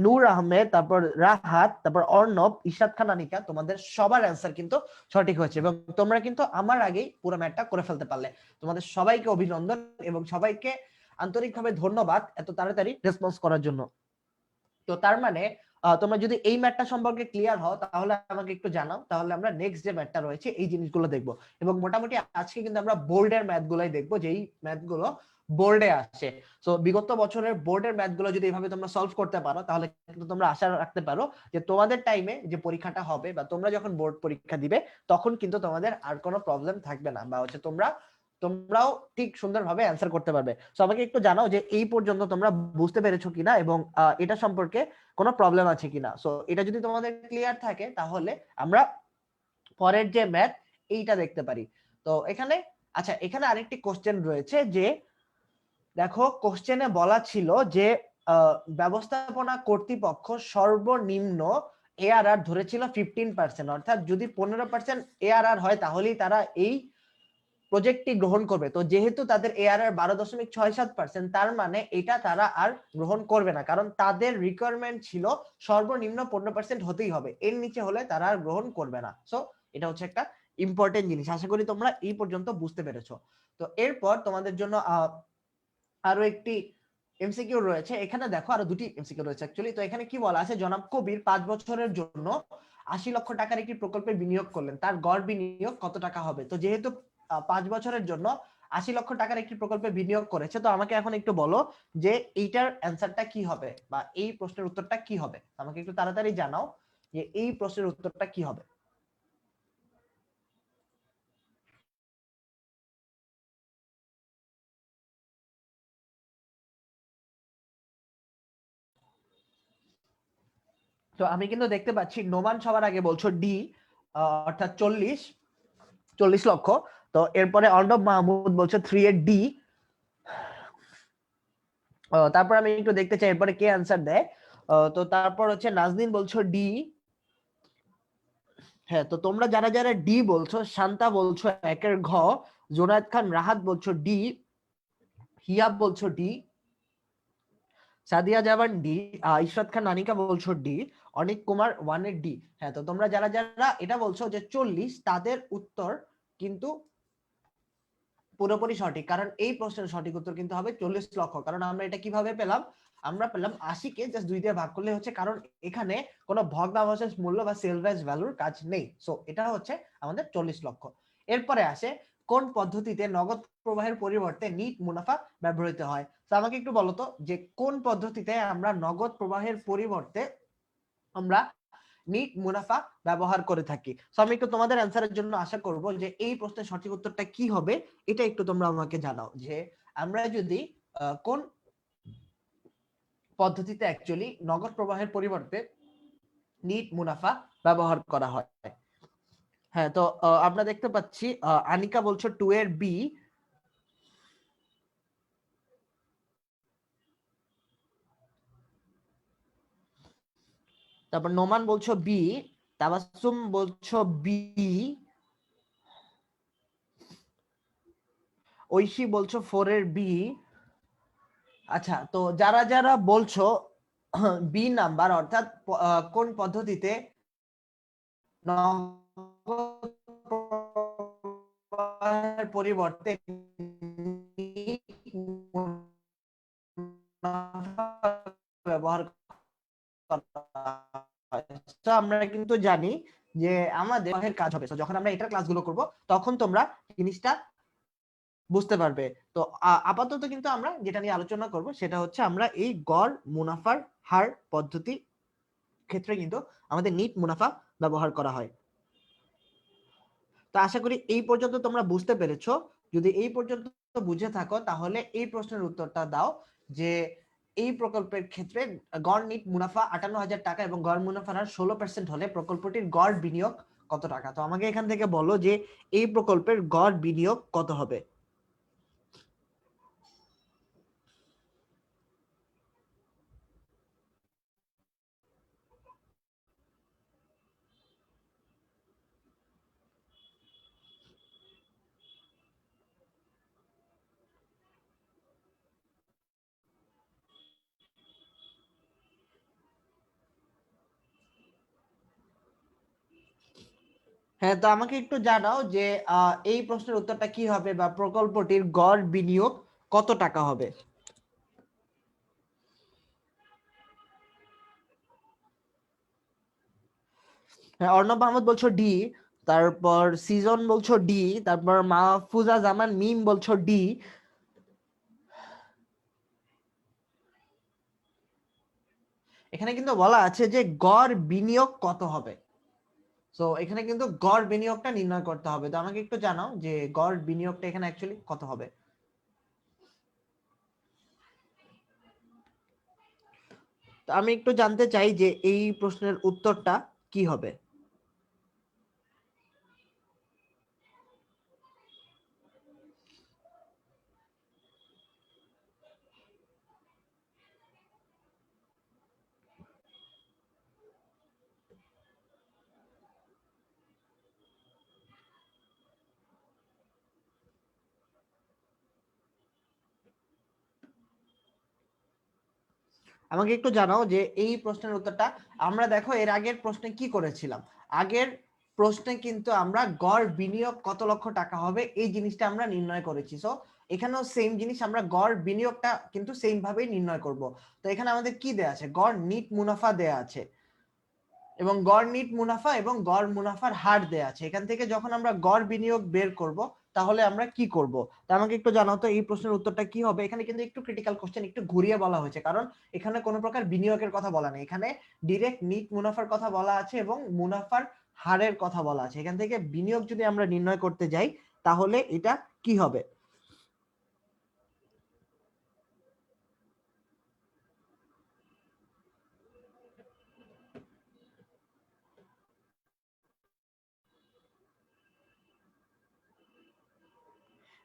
নূর আহমেদ, তারপর রাহাত, তারপর অর্ণব, ইশরাত খান, আনিকা, তোমাদের সবার অ্যান্সার কিন্তু সঠিক হয়েছে এবং তোমরা কিন্তু আমার আগেই পুরো ম্যাথটা করে ফেলতে পারলে। তোমাদের সবাইকে অভিনন্দন এবং সবাইকে আন্তরিকভাবে ধন্যবাদ এত তাড়াতাড়ি রেসপন্স করার জন্য। তো তার মানে তোমরা যদি এই ম্যাথটা সম্পর্কে ক্লিয়ার হও তাহলে আমাকে একটু জানাও, তাহলে আমরা নেক্সট যে ম্যাথটা রয়েছে এই জিনিসগুলো দেখবো। এবং মোটামুটি আজকে কিন্তু আমরা বোর্ডের ম্যাথগুলোই দেখবো, যেই ম্যাথগুলো বোর্ডে আসে। সো বিগত বছরের বোর্ডের ম্যাথগুলো যদি এইভাবে তোমরা সলভ করতে পারো তাহলে কিন্তু তোমরা আশা রাখতে পারো যে তোমাদের টাইমে যে পরীক্ষাটা হবে বা তোমরা যখন বোর্ড পরীক্ষা দিবে তখন কিন্তু তোমাদের আর কোনো প্রবলেম থাকবে না, বা হচ্ছে তোমরাও ঠিক সুন্দরভাবে অ্যান্সার করতে পারবে। সো আমাকে একটু জানাও যে এই পর্যন্ত তোমরা বুঝতে পেরেছো কিনা এবং এটা সম্পর্কে কোনো প্রবলেম আছে কিনা। সো এটা যদি তোমাদের ক্লিয়ার থাকে তাহলে আমরা পরের যে ম্যাথ এইটা দেখতে পারি। তো এখানে আচ্ছা, এখানে আরেকটি কোশ্চেন রয়েছে যে দেখো কোশ্চেনে বলা ছিল যে ব্যবস্থাপনা কর্তৃপক্ষ সর্বনিম্ন এআরআর ধরেছিল 15%, অর্থাৎ যদি 15% এআরআর হয় তাহলেই তারা এই প্রজেক্টটি গ্রহণ করবে। তো যেহেতু তাদের এআরআর 12.67%, তার মানে এটা তারা আর গ্রহণ করবে না, কারণ তাদের রিকোয়ারমেন্ট ছিল সর্বনিম্ন 15% হতেই হবে, এর নিচে হলে তারা আর গ্রহণ করবে না। সো এটা হচ্ছে একটা ইম্পর্টেন্ট জিনিস। আশা করি তোমরা এই পর্যন্ত বুঝতে পেরেছো। তো এরপর তোমাদের জন্য আরো একটি এমসিকিউ রয়েছে। এখানে দেখো আরো দুটি এমসিকিউ রয়েছে অ্যাকচুয়ালি। তো এখানে কি বলা আছে, জনাব কবির 5 বছরের জন্য 80 লক্ষ টাকার একটি প্রকল্পে বিনিয়োগ করলেন, তার গড় বিনিয়োগ কত টাকা হবে? তো যেহেতু 5 বছরের জন্য 80 লক্ষ টাকার একটি প্রকল্পে বিনিয়োগ করেছে, তো আমাকে এখন একটু বলো যে এইটার অ্যান্সারটা কি হবে বা এই প্রশ্নের উত্তরটা কি হবে। আমাকে একটু তাড়াতাড়ি জানাও যে এই প্রশ্নের উত্তরটা কি হবে। তো আমি কিন্তু দেখতে পাচ্ছি নোমান সবার আগে বলছো ডি, অর্থাৎ 40 লক্ষ। তো এরপরে অর্ণব মাহমুদ বলছে 3 এর ডি। তারপর আমি একটু দেখতে চাই এরপরে কে অ্যান্সার দেয়। তো তারপর হচ্ছে নাজনীন বলছো ডি। হ্যাঁ, তো তোমরা যারা যারা ডি বলছো, শান্তা বলছো একের ঘ, জোনায়েদ খান রাহাত বলছো ডি, হিয়াব বলছো ডি, সাদিয়া জামান ডি, ইশরাত খান নানিকা বলছো ডি, অনিক কুমার 1 এর ডি। হ্যাঁ, তো তোমরা যারা যারা এটা বলছো যে 40, তাদের উত্তর কিন্তু পুরোপুরি সঠিক, কারণ এই প্রশ্নের সঠিক উত্তর কিন্তু হবে 40 লক্ষ। কারণ আমরা এটা কিভাবে পেলাম, আমরা পেলাম 80 কে জাস্ট 2 দিয়ে ভাগ করলে হচ্ছে, কারণ এখানে কোনো ভগ্নাবশেষ মূল্য বা সেলভেজ ভ্যালুর কাজ নেই। সো এটা হচ্ছে আমাদের 40 লক্ষ। এরপরে আসে কোন পদ্ধতিতে নগদ প্রবাহের পরিবর্তে নিট মুনাফা ব্যবহৃত হয়। তো আমাকে একটু বলো তো যে কোন পদ্ধতিতে আমরা নগদ প্রবাহের পরিবর্তে আমরা নিট মুনাফা ব্যবহার করে থাকি। সো আমি একটু তোমাদের অ্যান্সারের জন্য আশা করব যে এই প্রশ্নের সঠিক উত্তরটা কি হবে, এটা একটু তোমরা আমাকে জানাও যে আমরা যদি কোন পদ্ধতিতে অ্যাকচুয়ালি নগদ প্রবাহের পরিবর্তে নিট মুনাফা ব্যবহার করা হয়। হ্যাঁ, তো আমরা দেখতে পাচ্ছি আনিকা বলছো 2 এর বি, তারপর নোমান বলছো বি, তাবাসসুম বলছো বি, ঐশী বলছো 4 এর বি। আচ্ছা, তো যারা যারা বলছো বি নাম্বার, অর্থাৎ কোন পদ্ধতিতে নগদ প্রবাহের পরিবর্তে ব্যবহার করা হয়। তো আমরা কিন্তু জানি যে আমাদের কাজ হবে, যখন আমরা এটার ক্লাসগুলো করব তখন তোমরা জিনিসটা বুঝতে পারবে। তো আপাতত কিন্তু আমরা যেটা নিয়ে আলোচনা করব সেটা হচ্ছে আমরা এই গড় মুনাফার হার পদ্ধতি ক্ষেত্রে কিন্তু আমাদের নিট মুনাফা ব্যবহার করা হয়। তো আশা করি এই পর্যন্ত তোমরা বুঝতে পেরেছো। যদি এই পর্যন্ত বুঝে থাকো তাহলে এই প্রশ্নের উত্তরটা দাও যে এই প্রকল্পের ক্ষেত্রে গড় নিট মুনাফা 58,000 টাকা এবং গড় মুনাফার হার 16% হলে প্রকল্পটির গড় বিনিয়োগ কত টাকা। তো আমাকে এখান থেকে বলো যে এই প্রকল্পের গড় বিনিয়োগ কত হবে। হ্যাঁ, তো আমাকে একটু জানাও যে এই প্রশ্নের উত্তরটা কি হবে বা প্রকল্পটির গড় বিনিয়োগ কত টাকা হবে। হ্যাঁ, অর্ণব মাহমুদ বলছো ডি, তারপর সিজন বলছো ডি, তারপর মাহফুজা জামান মিম বলছো ডি। এখানে কিন্তু বলা আছে যে গড় বিনিয়োগ কত হবে। সো এখানে কিন্তু গড় বিনিয়োগটা নির্ণয় করতে হবে। তো আমাকে একটু জানাও যে গড় বিনিয়োগটা এখানে অ্যাকচুয়ালি কত হবে। তো আমি একটু জানতে চাই যে এই প্রশ্নের উত্তরটা কি হবে। আমাকে একটু জানাও যে এই প্রশ্নের উত্তরটা। আমরা দেখো এর আগের প্রশ্নে কি করেছিলাম, আগের প্রশ্নে কিন্তু আমরা গড় বিনিয়োগ কত লক্ষ টাকা হবে এই জিনিসটা আমরা নির্ণয় করেছি। সো এখানেও সেম জিনিস, আমরা গড় বিনিয়োগটা কিন্তু সেম ভাবেই নির্ণয় করব। তো এখানে আমাদের কি দেয়া আছে, গড় নিট মুনাফা দেয়া আছে এবং গড় নিট মুনাফা এবং গড় মুনাফার হার দেয়া আছে। এখান থেকে যখন আমরা গড় বিনিয়োগ বের করব তাহলে আমরা কি করব, তা আমাকে একটু জানাও তো এই প্রশ্নের উত্তরটা কি হবে। এখানে কিন্তু একটু ক্রিটিক্যাল কোশ্চেন, একটু ঘুরিয়ে বলা হয়েছে, কারণ এখানে কোনো প্রকার বিনিয়োগের কথা বলা নেই, এখানে ডিরেক্ট নিট মুনাফার কথা বলা আছে এবং মুনাফার হারের কথা বলা আছে। এখান থেকে বিনিয়োগ যদি আমরা নির্ণয় করতে যাই তাহলে এটা কি হবে।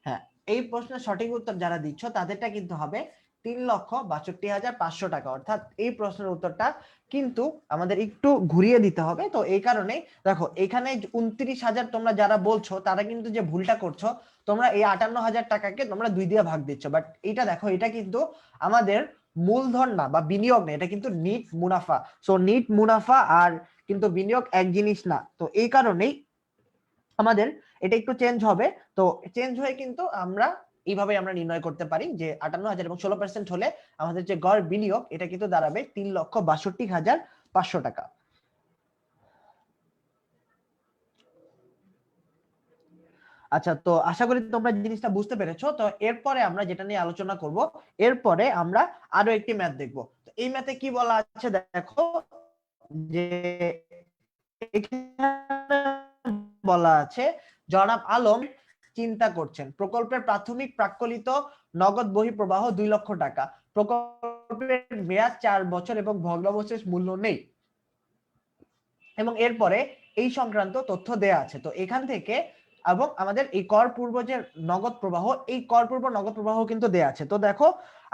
হ্যাঁ, এই প্রশ্নের সঠিক উত্তর যারা দিচ্ছ তাদেরটা কিন্তু হবে 3,62,500 টাকা। অর্থাৎ এই প্রশ্নের উত্তরটা কিন্তু আমাদের একটু ঘুরিয়ে দিতে হবে। তো এই কারণে দেখো এখানে 29,000 তোমরা যারা বলছো তারা কিন্তু যে ভুলটা করছো, তোমরা এই 58,000 টাকাকে তোমরা 2 দিয়ে ভাগ দিচ্ছ, বাট এটা দেখো এটা কিন্তু আমাদের মূলধন না বা বিনিয়োগ না, এটা কিন্তু নিট মুনাফা। সো নিট মুনাফা আর কিন্তু বিনিয়োগ এক জিনিস না। তো এই কারণেই আমাদের এটা একটু চেঞ্জ হবে। তো চেঞ্জ হয়ে কিন্তু আমরা এইভাবে আমরা নির্ণয় করতে পারি যে 58,000 এবং 16% হলে আমাদের যে গড় বিনিয়োগ এটা কিন্তু দাঁড়াবে 3,62,500 টাকা। আচ্ছা, তো আশা করি তোমরা জিনিসটা বুঝতে পেরেছো। তো এরপরে আমরা যেটা নিয়ে আলোচনা করব, এরপরে আমরা আরো একটি ম্যাথ দেখব। তো এই ম্যাথে কি বলা আছে দেখো, যে এখানে বলা আছে জনাব আলম চিন্তা করছেন প্রকল্পের প্রাথমিক প্রাক্কলিত নগদ বহিঃপ্রবাহ 2 লক্ষ টাকা, প্রকল্পের মেয়াদ 4 বছর এবং ভগ্নাবশেষ মূল্য নেই এবং এরপরে এই সংক্রান্ত তথ্য দেয়া আছে। তো এখান থেকে এবং আমাদের এই কর পূর্ব যে নগদ প্রবাহ, এই কর পূর্ব নগদ প্রবাহ কিন্তু দেয়া আছে। তো দেখো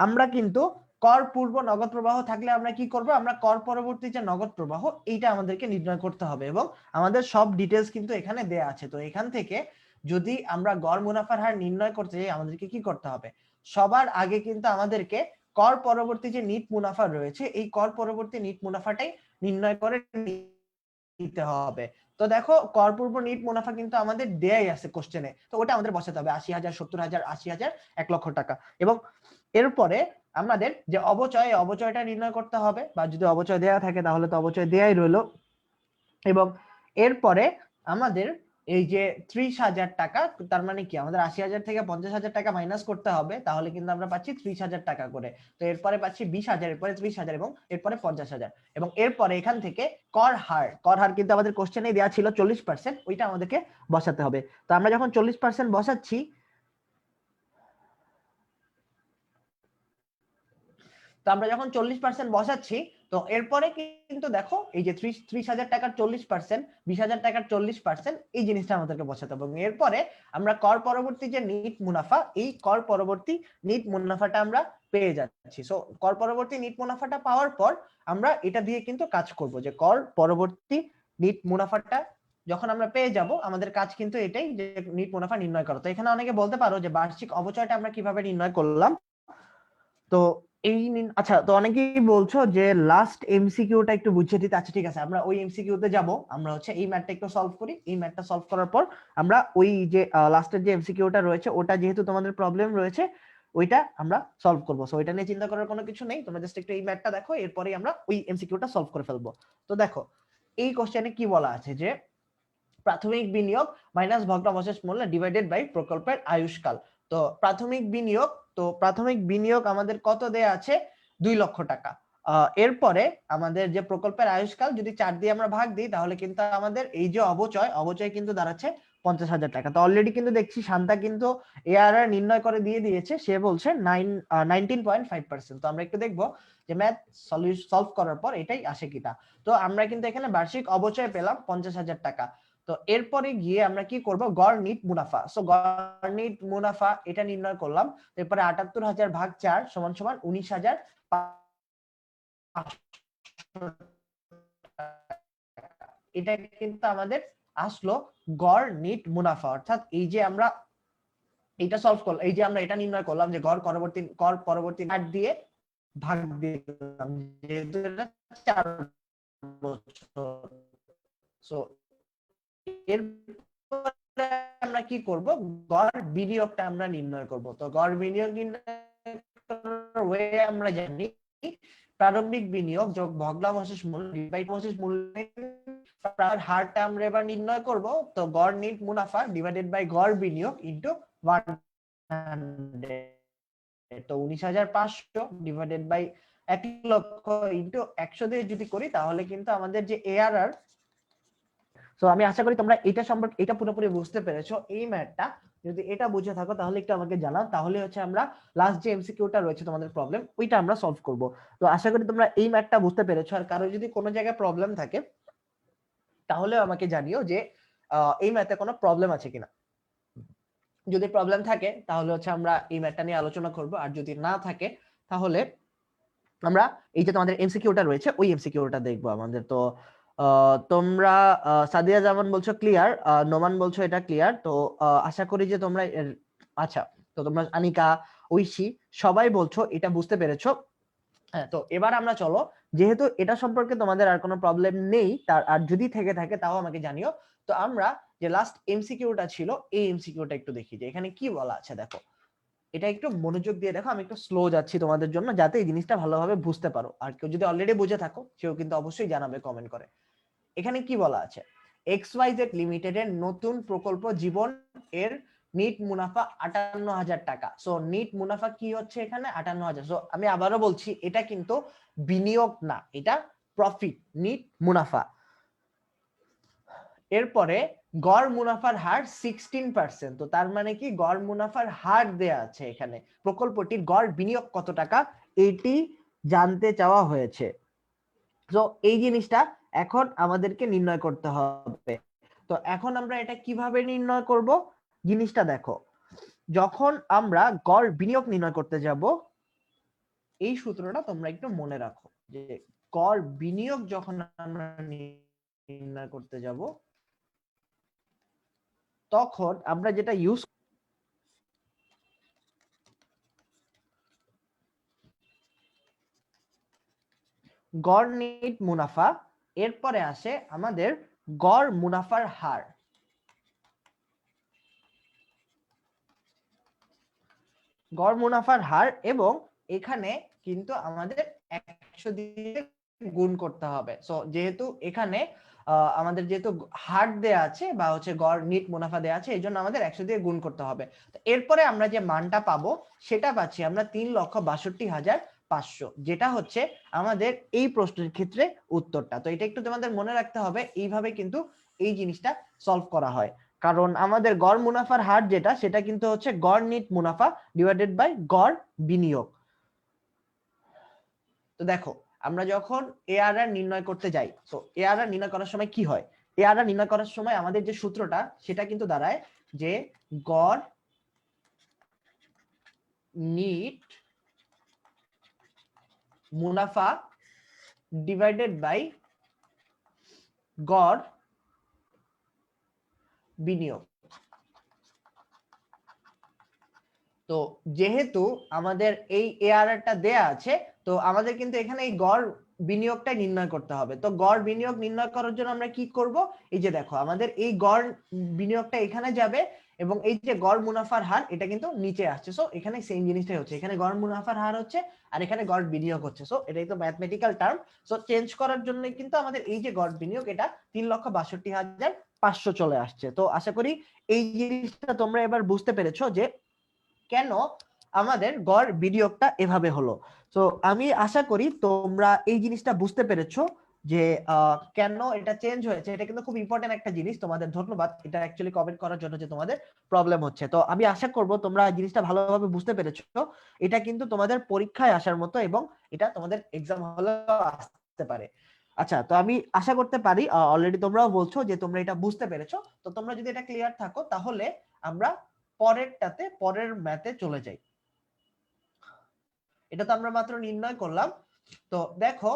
আমরা কিন্তু কর পূর্ব নগদ প্রবাহ থাকলে আমরা কি করব, আমরা কর পরবর্তী যে নগদ প্রবাহ এইটা আমাদেরকে নির্ণয় করতে হবে এবং আমাদের সব ডিটেলস কিন্তু এখানে দেয়া আছে। তো এখান থেকে যদি আমরা গড় মুনাফার হার নির্ণয় করতে যাই আমাদেরকে কি করতে হবে, সবার আগে কিন্তু আমাদেরকে কর পরবর্তী যে নিট মুনাফা রয়েছে এই কর পরবর্তী নিট মুনাফাটাই নির্ণয় করে দিতে হবে। তো দেখো কর পূর্ব নিট মুনাফা কিন্তু আমাদের দেয়াই আছে কোশ্চেনে, তো ওটা আমাদের বসাতে হবে 80,000, 70,000, 80,000, 1 লক্ষ টাকা। এবং এরপরে আমাদের যে অবচয়, অবচয়টা নির্ণয় করতে হবে, বা যদি অবচয় দেয়া থাকে তাহলে তো অবচয় দেয়াই রইলো। এবং এরপরে আমাদের এই যে 30,000 টাকা, তার মানে কি আমাদের 80,000 থেকে 50,000 টাকা মাইনাস করতে হবে, তাহলে কিন্তু আমরা পাচ্ছি 30,000 টাকা করে। তো এরপরে পাচ্ছি 20,000, এরপরে 30,000 এবং এরপরে 50,000। এবং এরপরে এখান থেকে কর হার, কর হার কিন্তু আমাদের কোশ্চেনে দেওয়া ছিল 40%, ওইটা আমাদেরকে বসাতে হবে। তো আমরা যখন 40% বসাচ্ছি, তো আমরা যখন 40% বসাচ্ছি, তো এরপরে কিন্তু দেখো এই যে 30,000 টাকার 40%, 20,000 টাকার 40%, এই জিনিসটা আমাদেরকে বসাতে হবে। এবং এরপরে আমরা কর পরবর্তী যে নিট মুনাফা, এই কর পরবর্তী নিট মুনাফাটা আমরা পেয়ে যাচ্ছি। সো কর পরবর্তী নিট মুনাফাটা পাওয়ার পর আমরা এটা দিয়ে কিন্তু কাজ করব, যে কর পরবর্তী নিট মুনাফাটা যখন আমরা পেয়ে যাব আমাদের কাজ কিন্তু এটাই, যে নিট মুনাফা নির্ণয় করা। তো এখানে অনেকে বলতে পারো যে বার্ষিক অবচয়টা আমরা কিভাবে নির্ণয় করলাম। তো এই আচ্ছা, তো অনেকেই বলছো যে লাস্ট এমসিকিউটা একটু বুঝিয়ে দিতে। আচ্ছা ঠিক আছে, আমরা ওই এমসিকিউতে যাব। আমরা হচ্ছে এই ম্যাথটা একটু সলভ করি, এই ম্যাথটা সলভ করার পর আমরা ওই যে লাস্টের যে এমসিকিউটা রয়েছে ওটা যেহেতু তোমাদের প্রবলেম রয়েছে ওইটা আমরা সলভ করব। সো এটা নিয়ে চিন্তা করার কোনো কিছু নেই, তোমরা জাস্ট একটু এই ম্যাথটা দেখো, এরপরেই আমরা ওই এমসিকিউটা সলভ করে ফেলবো। তো দেখো এই কোশ্চেনে কি বলা আছে, যে প্রাথমিক বিনিয়োগ মাইনাস ভগ্নাবশেষ মূল্য ডিভাইডেড বাই প্রকল্পের আয়ুষ্কাল। তো প্রাথমিক বিনিয়োগ, তো প্রাথমিক বিনিয়োগ আমাদের কত দেয়া আছে, 2 লক্ষ টাকা। এরপরে আমাদের যে প্রকল্পের আয়ুষ্কাল যদি 4 দিয়ে আমরা ভাগ দিই তাহলে কিন্তু আমাদের এই যে অবচয়, অবচয় কিন্তু দাঁড়াচ্ছে 50,000 টাকা। তো অলরেডি কিন্তু দেখছি শান্তা কিন্তু এআরআর নির্ণয় করে দিয়ে দিয়েছে, সে বলছে 19.5%। তো আমরা একটু দেখবো যে ম্যাথ সলভ করার পর এটাই আসে কিনা। তো আমরা কিন্তু এখানে বার্ষিক অবচয় পেলাম 50,000 টাকা। তো এরপরে গিয়ে আমরা কি করব, গড় নিট মুনাফা। সো গড় নিট মুনাফা এটা নির্ণয় করলাম। এরপরে 78,000 ভাগ 4 সমান সমান 19,000, এটা কিন্তু আমাদের আসলো গড় নিট মুনাফা। অর্থাৎ এই যে আমরা এটা সলভ করলাম, এই যে আমরা এটা নির্ণয় করলাম যে গড় পরবর্তী হার দিয়ে ভাগ দিলাম, যেহেতু এটা 4 বছর। সো এরপরে আমরা কি করব, গড় বিনিয়োগটা আমরা নির্ণয় করব। তো গড় বিনিয়োগ নির্ণয় করার ওয়ে আমরা জানি প্রারম্ভিক বিনিয়োগ যোগ ভগ্নাংশের মূল্য ডিভাইড মূল্যের হারটা আমরা এবার নির্ণয় করব। তো গড় নিট মুনাফা ডিভাইডেড বাই গড় বিনিয়োগ ইনটু 100। তো 19,500 ডিভাইডেড বাই 1 লক্ষ ইনটু 100 দিয়ে যদি করি তাহলে কিন্তু আমাদের যে এআরআর, সো আমি আশা করি তোমরা এটা সম্পর্কে এটা পুরোপুরি বুঝতে পেরেছো। এই ম্যাথটা যদি এটা বুঝে থাকো তাহলে একটু আমাকে জানাও, তাহলে হচ্ছে আমরা লাস্ট যে এমসিকিউটা রয়েছে তোমাদের প্রবলেম, ওইটা আমরা সলভ করব। তো আশা করি তোমরা এই ম্যাথটা বুঝতে পেরেছো। আর কারো যদি কোনো জায়গায় প্রবলেম থাকে তাহলে আমাকে জানিও যে এই ম্যাথে কোনো প্রবলেম আছে কিনা। যদি প্রবলেম থাকে তাহলে হচ্ছে আমরা এই ম্যাথটা নিয়ে আলোচনা করব, আর যদি না থাকে তাহলে আমরা এই যে তোমাদের এমসিকিউটা রয়েছে ওই এমসিকিউটা দেখবো আমাদের। তো তোমরা সাদিয়া জামান বলছো ক্লিয়ার, নোমান বলছো এটা ক্লিয়ার। তো আশা করি যে তোমরা আচ্ছা, তো তোমরা আনিকা, ঐশী সবাই বলছো এটা বুঝতে পেরেছো। হ্যাঁ, তো এবার আমরা চলো, যেহেতু এটা সম্পর্কে তোমাদের আর কোনো প্রবলেম নেই, তার আর যদি থেকে থাকে তাও আমাকে জানিও। তো আমরা যে লাস্ট এমসিকিউটা ছিল এই এমসিকিউটা একটু দেখি যে এখানে কি বলা আছে। দেখো, এটা একটু মনোযোগ দিয়ে দেখো, আমি একটু স্লো যাচ্ছি তোমাদের জন্য যাতে এই জিনিসটা ভালোভাবে বুঝতে পারো। আর কেউ যদি অলরেডি বুঝে থাকো সেও কিন্তু অবশ্যই জানাবে কমেন্ট করে। এখানে কি বলা আছে, XYZ লিমিটেডের নতুন প্রকল্প জীবন এর নিট মুনাফা 58,000 টাকা। সো নিট মুনাফা কি হচ্ছে এখানে 58,000। সো আমি আবারও বলছি এটা কিন্তু বিনিয়োগ না, এটা প্রফিট, নিট মুনাফা। এরপরে গড় মুনাফার হার 16%। তো তার মানে কি গড় মুনাফার হার দেয়া আছে এখানে, প্রকল্পটির গড় বিনিয়োগ কত টাকা এটি জানতে চাওয়া হয়েছে। তো এই জিনিসটা এখন আমাদেরকে নির্ণয় করতে হবে। তো এখন আমরা এটা কিভাবে নির্ণয় করব, জিনিসটা দেখো, যখন আমরা গড় বিনিয়োগ নির্ণয় করতে যাব এই সূত্রটা তোমরা একটু মনে রাখো, যে গড় বিনিয়োগ যখন আমরা নির্ণয় করতে যাব তখন আমরা যেটা ইউজ গড় নিট মুনাফা, এরপরে আসে আমাদের গড় মুনাফার হার। গড় মুনাফার হার, এবং এখানে কিন্তু আমাদের 100 দিয়ে গুণ করতে হবে। সো যেহেতু এখানে আমাদের যেহেতু হার দেয়া আছে বা হচ্ছে গড় নিট মুনাফা দেয়া আছে, এই জন্য আমাদের 100 দিয়ে গুণ করতে হবে। তো এরপরে আমরা যে মানটা পাবো সেটা পাচ্ছি আমরা 3,62,500, যেটা হচ্ছে আমাদের এই প্রশ্নের ক্ষেত্রে উত্তরটা। তো এটা একটু তোমাদের মনে রাখতে হবে, এইভাবে কিন্তু এই জিনিসটা সলভ করা হয়। কারণ আমাদের গড় মুনাফার হার যেটা, সেটা কিন্তু হচ্ছে গড় নিট মুনাফা ডিভাইডেড বাই গড় বিনিয়োগ। তো দেখো, আমরা যখন এআরআর নির্ণয় করতে যাই, তো এআরআর নির্ণয় করার সময় কি হয়, এআরআর নির্ণয় করার সময় আমাদের যে সূত্রটা সেটা কিন্তু দাঁড়ায় যে গড় নিট মুনাফা ডিভাইডেড বাই গড় বিনিয়োগ। তো যেহেতু আমাদের এই এআরআরটা দেয়া আছে, তো আমাদের কিন্তু এখানে এই গড় বিনিয়োগটা নির্ণয় করতে হবে। তো গড় বিনিয়োগ নির্ণয় করার জন্য আমরা কি করব, এই যে দেখো আমাদের এই গড় বিনিয়োগটা এখানে যাবে, এবং এই যে গড় মুনাফার হার এটা কিন্তু নিচে আসছে। সো এখানে সেম জিনিসটাই হচ্ছে, এখানে গড় মুনাফার হার হচ্ছে আর এখানে গড় বিনিয়োগ হচ্ছে। সো এটাই তো ম্যাথমেটিক্যাল টার্ম। সো চেঞ্জ করার জন্য কিন্তু আমাদের এই যে গড় বিনিয়োগ এটা 3,62,500 চলে আসছে। তো আশা করি এই জিনিসটা তোমরা এবার বুঝতে পেরেছো যে কেন আমাদের গড় বিনিয়োগটা এভাবে হলো। তো আমি আশা করি তোমরা এই জিনিসটা বুঝতে পেরেছো যে কেন এটা চেঞ্জ হয়েছে। এটা কিন্তু খুব ইম্পর্টেন্ট একটা জিনিস। তোমাদের ধন্যবাদ এটা অ্যাকচুয়ালি কমেন্ট করার জন্য যে তোমাদের প্রবলেম হচ্ছে। তো আমি আশা করব তোমরা জিনিসটা ভালোভাবে বুঝতে পেরেছো। এটা কিন্তু তোমাদের পরীক্ষায় আসার মতো, এবং এটা তোমাদের এক্সাম হলেও আসতে পারে। আচ্ছা, তো আমি আশা করতে পারি অলরেডি তোমরাও বলছো যে তোমরা এটা বুঝতে পেরেছো। তো তোমরা যদি এটা ক্লিয়ার থাকো তাহলে আমরা পরেরটাতে, পরের ম্যাথে চলে যাই। এটা তো আমরা মাত্র নির্ণয় করলাম। তো দেখো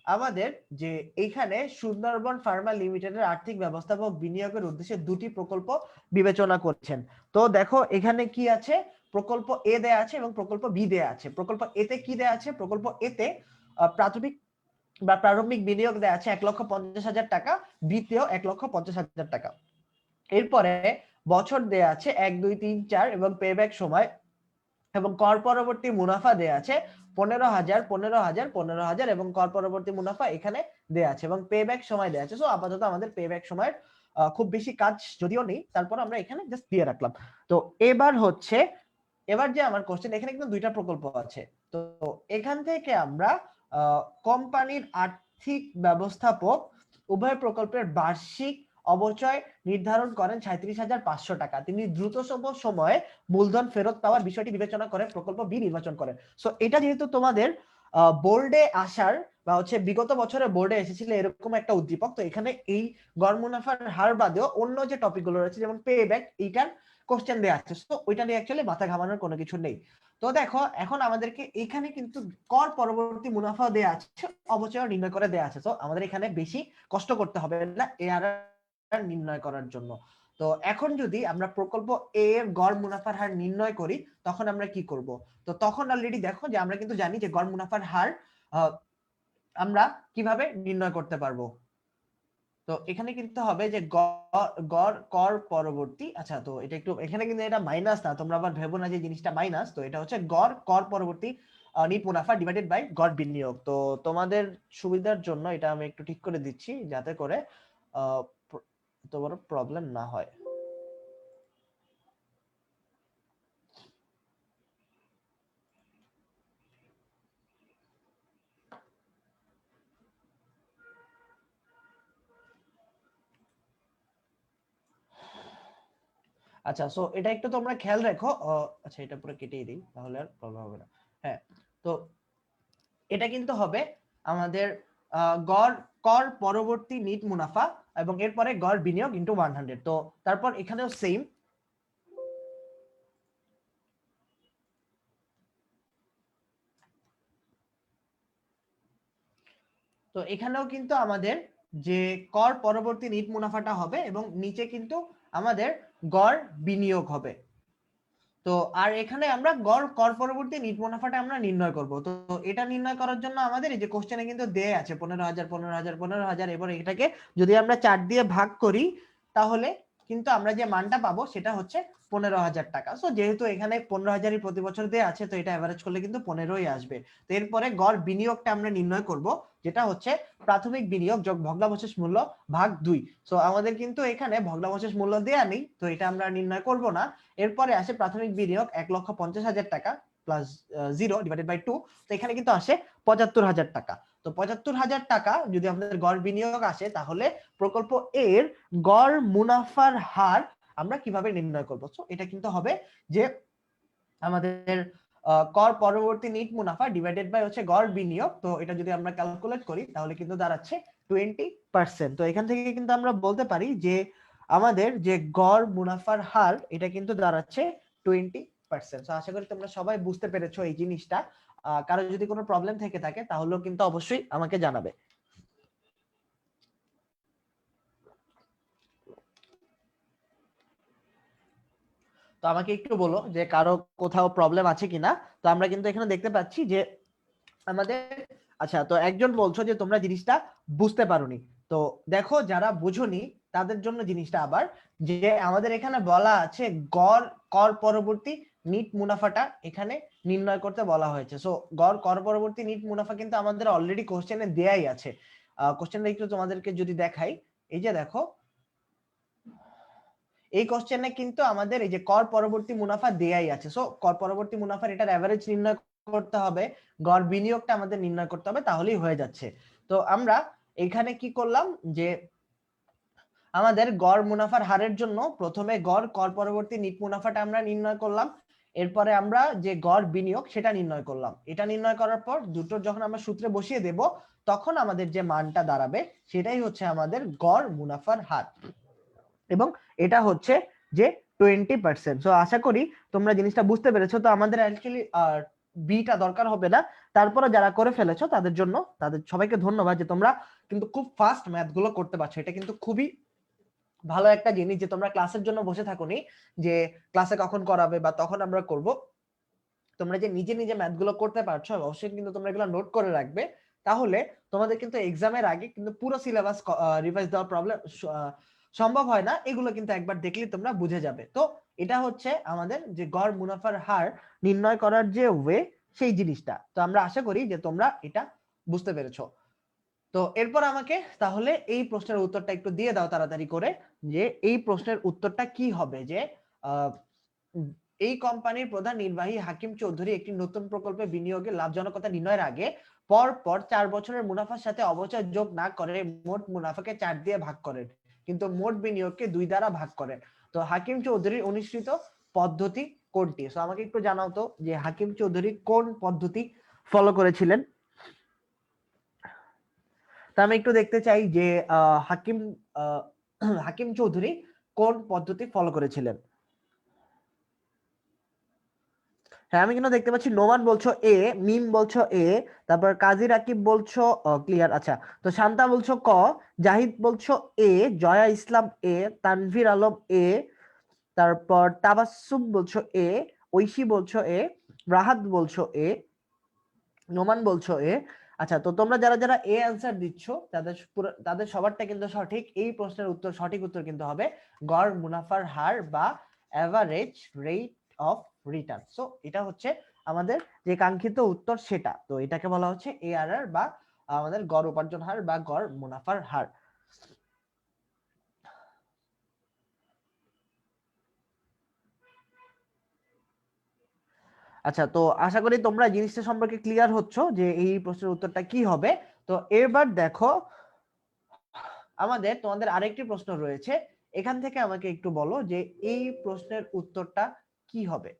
আমাদের যে এইখানে সুন্দরবন ফার্মা লিমিটেডের আর্থিক ব্যবস্থাপক বিনিয়োগের উদ্দেশ্যে দুটি প্রকল্প বিবেচনা করছেন। তো দেখো এখানে কি আছে, প্রকল্প এ দেয়া আছে এবং প্রকল্প বি দেয়া আছে। প্রকল্প এতে কি দেয়া আছে? প্রকল্প এতে প্রাথমিক বা প্রারম্ভিক বিনিয়োগ দেয়া আছে 1,50,000 টাকা, বিতেও 1,50,000 টাকা। এরপরে বছর দেয়া আছে 1, 2, 3, 4 এবং পেব্যাক সময় এবং কর পরবর্তী মুনাফা দেয়া আছে 15,000, 15,000, 15,000 এবং কর পরবর্তী মুনাফা এখানে দেয়া আছে এবং পেব্যাক সময় দেয়া আছে। সো আপাতত আমাদের পেব্যাক সময়ের খুব বেশি কাজ যদিও নেই, তারপর আমরা এখানে জাস্ট দিয়ে রাখলাম। তো এবার যে আমার কোশ্চেন, এখানে কিন্তু দুইটা প্রকল্প আছে। তো এখান থেকে আমরা কোম্পানির আর্থিক ব্যবস্থাপক উভয় প্রকল্পের বার্ষিক অবচয় নির্ধারণ করেন 37,500 টাকা। তিনি দ্রুততম সময়ে মূলধন ফেরত পাওয়ার বিষয়টি বিবেচনা করে প্রকল্প বি নির্বাচন করেন। সো এটা যেহেতু তোমাদের বোর্ডে আসার বা হচ্ছে বিগত বছরে বোর্ডে এসেছিল এরকম একটা উদ্দীপক, তো এখানে এই গড় মুনাফার হার বাদেও অন্য যে টপিকগুলো রয়েছে যেমন পে ব্যাক, এইটার কোশ্চেন দেওয়া আছে। তো ওইটা নিয়ে অ্যাকচুয়ালি মাথা ঘামানোর কোনো কিছু নেই। তো দেখো এখন আমাদেরকে এখানে কিন্তু কর পরবর্তী মুনাফা দেওয়া আছে, অবচয় নির্ণয় করে দেওয়া আছে। তো আমাদের এখানে বেশি কষ্ট করতে হবে না এআরআর নির্ণয় করার জন্য। তো এখন যদি আমরা প্রকল্প এ এর গড় মুনাফার হার নির্ণয় করি তখন আমরা কি করব? তো তখন অলরেডি দেখো যে আমরা কিন্তু জানি যে গড় মুনাফার হার আমরা কিভাবে নির্ণয় করতে পারবো। তো এখানে কিন্তু হবে যে গড় কর পরবর্তী, আচ্ছা তো এটা একটু এখানে কিন্তু এটা মাইনাস না, তোমরা আবার ভেবো না যে জিনিসটা মাইনাস। তো এটা হচ্ছে গড় কর পরবর্তী নিট মুনাফা ডিভাইডেড বাই গড় বিনিয়োগ। তো তোমাদের সুবিধার জন্য এটা আমি একটু ঠিক করে দিচ্ছি যাতে করে এত বড় প্রবলেম না হয়। আচ্ছা সো এটা একটু তোমরা খেয়াল রাখো। আচ্ছা এটা পুরো কেটেই দিই তাহলে আর প্রবলেম হবে না। হ্যাঁ, তো এটা কিন্তু হবে আমাদের গড় কর পরবর্তী নিট মুনাফা এবং এরপরে গড় বিনিয়োগ ইনটু 100। তো তারপর এখানেও সেম, তো এখানেও কিন্তু আমাদের যে কর পরবর্তী নিট মুনাফাটা হবে এবং নিচে কিন্তু আমাদের গড় বিনিয়োগ হবে। তো আর এখানে আমরা গড় কর পরবর্তী নিট মুনাফাটা আমরা নির্ণয় করব। তো এটা নির্ণয় করার জন্য আমাদের এই যে কোশ্চেনে কিন্তু দেয়া আছে 15,000, 15,000, 15,000। এবার এটাকে যদি আমরা 4 দিয়ে ভাগ করি তাহলে কিন্তু আমরা যে মানটা পাবো সেটা হচ্ছে 15,000 টাকা। সো যেহেতু এখানে 15,000ই প্রতি বছর দেয়া আছে, তো এটা এভারেজ করলে কিন্তু 15ই আসবে। তো এরপরে গড় বিনিয়োগটা আমরা নির্ণয় করব, যেটা হচ্ছে প্রাথমিক বিনিয়োগ যোগ ভগ্নাবশেষ মূল্য ভাগ 2। সো আমাদের কিন্তু এখানে ভগ্নাবশেষ মূল্য দেয়া নেই, তো এটা আমরা নির্ণয় করব না। এরপরে আসে প্রাথমিক বিনিয়োগ 1,50,000 টাকা প্লাস 0 ডিভাইডেড বাই 2। তো এখানে কিন্তু আসে 75,000 টাকা। তো 75,000 টাকা যদি আমাদের গড় বিনিয়োগ আসে তাহলে প্রকল্প এর গড় মুনাফার হার আমরা কিভাবে নির্ণয় করব? সো এটা কিন্তু হবে যে আমাদের কর পরবর্তী নিট মুনাফা ডিভাইডেড বাই হচ্ছে গড় বিনিয়োগ। তো এটা যদি আমরা ক্যালকুলেট করি তাহলে কিন্তু দাঁড়াচ্ছে 20%। তো এখান থেকে কিন্তু আমরা বলতে পারি যে আমাদের যে গড় মুনাফার হার এটা কিন্তু দাঁড়াচ্ছে 20%। তো আশা করি তোমরা সবাই বুঝতে পেরেছো এই জিনিসটা। কারো যদি কোনো প্রবলেম থেকে থাকে তাহলেও কিন্তু অবশ্যই আমাকে জানাবে। তো আমাকে একটু বলো যে কারো কোথাও প্রবলেম আছে কিনা। তো আমরা কিন্তু এখানে দেখতে পাচ্ছি যে আমাদের, আচ্ছা তো একজন বলছো যে তোমরা জিনিসটা বুঝতে পারোনি। তো দেখো যারা বুঝোনি তাদের জন্য জিনিসটা আবার যে আমাদের এখানে বলা আছে গড় কর পরবর্তী নিট মুনাফাটা এখানে নির্ণয় করতে বলা হয়েছে। সো গড় কর পরবর্তী নিট মুনাফা কিন্তু আমাদের অলরেডি কোশ্চেনে দেয়াই আছে। কোশ্চেনটা একটু তোমাদেরকে যদি দেখাই, এই যে দেখো এই কোশ্চেনে কিন্তু আমাদের এই যে কর পরবর্তী মুনাফা দেয়াই আছে। সো কর পরবর্তী মুনাফার এটার এভারেজ নির্ণয় করতে হবে, গড় বিনিয়োগটা আমাদের নির্ণয় করতে হবে, তাহলেই হয়ে যাচ্ছে। তো আমরা এখানে কি করলাম যে আমাদের গড় মুনাফার হারের জন্য প্রথমে গড় কর পরবর্তী নিট মুনাফাটা আমরা নির্ণয় করলাম, এরপরে আমরা যে গড় বিনিয়োগ সেটা নির্ণয় করলাম। এটা নির্ণয় করার পর দুটো যখন আমরা সূত্রে বসিয়ে দেব তখন আমাদের যে মানটা দাঁড়াবে সেটাই হচ্ছে আমাদের গড় মুনাফার হার এবং এটা হচ্ছে যে 20%। সো আশা করি তোমরা জিনিসটা বুঝতে পেরেছো। তো আমাদের অ্যাকচুয়ালি বিটা দরকার হবে না, তারপরে যারা করে ফেলেছো তাদের জন্য তাদের সবাইকে ধন্যবাদ যে তোমরা কিন্তু খুব ফাস্ট ম্যাথ গুলো করতে পারছো। এটা কিন্তু খুবই ভালো একটা জিনিস যে তোমরা ক্লাসের জন্য বসে থাকোনি যে ক্লাসে কখন করাবে বা তখন আমরা করব, তোমরা যে নিজে নিজে ম্যাথ গুলো করতে পারছো অবশ্যই কিন্তু তোমরা এগুলো নোট করে রাখবে, তাহলে তোমাদের কিন্তু এক্সামের আগে কিন্তু পুরো সিলেবাস রিভাইজ দেওয়ার প্রবলেম সম্ভব হয় না, এগুলো কিন্তু একবার দেখলে তোমরা বুঝে যাবে। তো এটা হচ্ছে আমাদের যে গড় মুনাফার হার নির্ণয় করার যে ওয়ে, সেই জিনিসটা। তো আমরা আশা করি যে তোমরা এটা বুঝতে পেরেছো। তো এরপর আমাকে তাহলে এই প্রশ্নের উত্তরটা একটু দিয়ে দাও তাড়াতাড়ি করে, যে এই প্রশ্নের উত্তরটা কি হবে, যে আহ এই কোম্পানির প্রধান নির্বাহী হাকিম চৌধুরী একটি নতুন প্রকল্পে বিনিয়োগের লাভজনকতা নির্ণয়ের আগে পর পর 4 বছরের মুনাফার সাথে অবচয় যোগ না করে মোট মুনাফাকে 4 দিয়ে ভাগ করেন, কিন্তু মোট বিনিয়োগকে 2 দ্বারা ভাগ করেন। তো হাকিম চৌধুরীর অনুসৃত পদ্ধতি কোনটি? সো আমাকে একটু জানাও তো যে হাকিম চৌধুরী কোন পদ্ধতি ফলো করেছিলেন। তা আমি একটু দেখতে চাই যে হাকিম চৌধুরী কোন পদ্ধতি ফলো করেছিলেন। হ্যাঁ, আমি কিন্তু দেখতে পাচ্ছি নোমান বলছো এ, মিম বলছো এ, তারপর কাজী রাকিব বলছো ক্লিয়ার। আচ্ছা, তো শান্তা বলছো ক, জাহিদ বলছো এ, জয়া ইসলাম এ, তানভীর আলম এ, তারপর তাবাসসুম বলছো এ, ঐশী বলছো এ, রাহাত বলছো এ, নোমান বলছো এ। আচ্ছা, তো তোমরা যারা যারা এ অ্যান্সার দিচ্ছ তাদের সবারটা কিন্তু সঠিক। এই প্রশ্নের উত্তর, সঠিক উত্তর কিন্তু হবে গড় মুনাফার হার বা average rate of return. So এটা হচ্ছে আমাদের যে কাঙ্ক্ষিত উত্তর সেটা। তো এটাকে বলা হচ্ছে এআরআর বা আমাদের গড় উপার্জন হার বা গড় মুনাফার হার। আচ্ছা, তো আশা করি তোমরা জিনিসটা সম্পর্কে ক্লিয়ার হচ্ছ যে এই প্রশ্নের উত্তরটা কি হবে। তো এবার দেখো আমাদের তোমাদের আরেকটি প্রশ্ন রয়েছে, এখান থেকে আমাকে একটু বলো যে এই প্রশ্নের উত্তরটা কি হবে।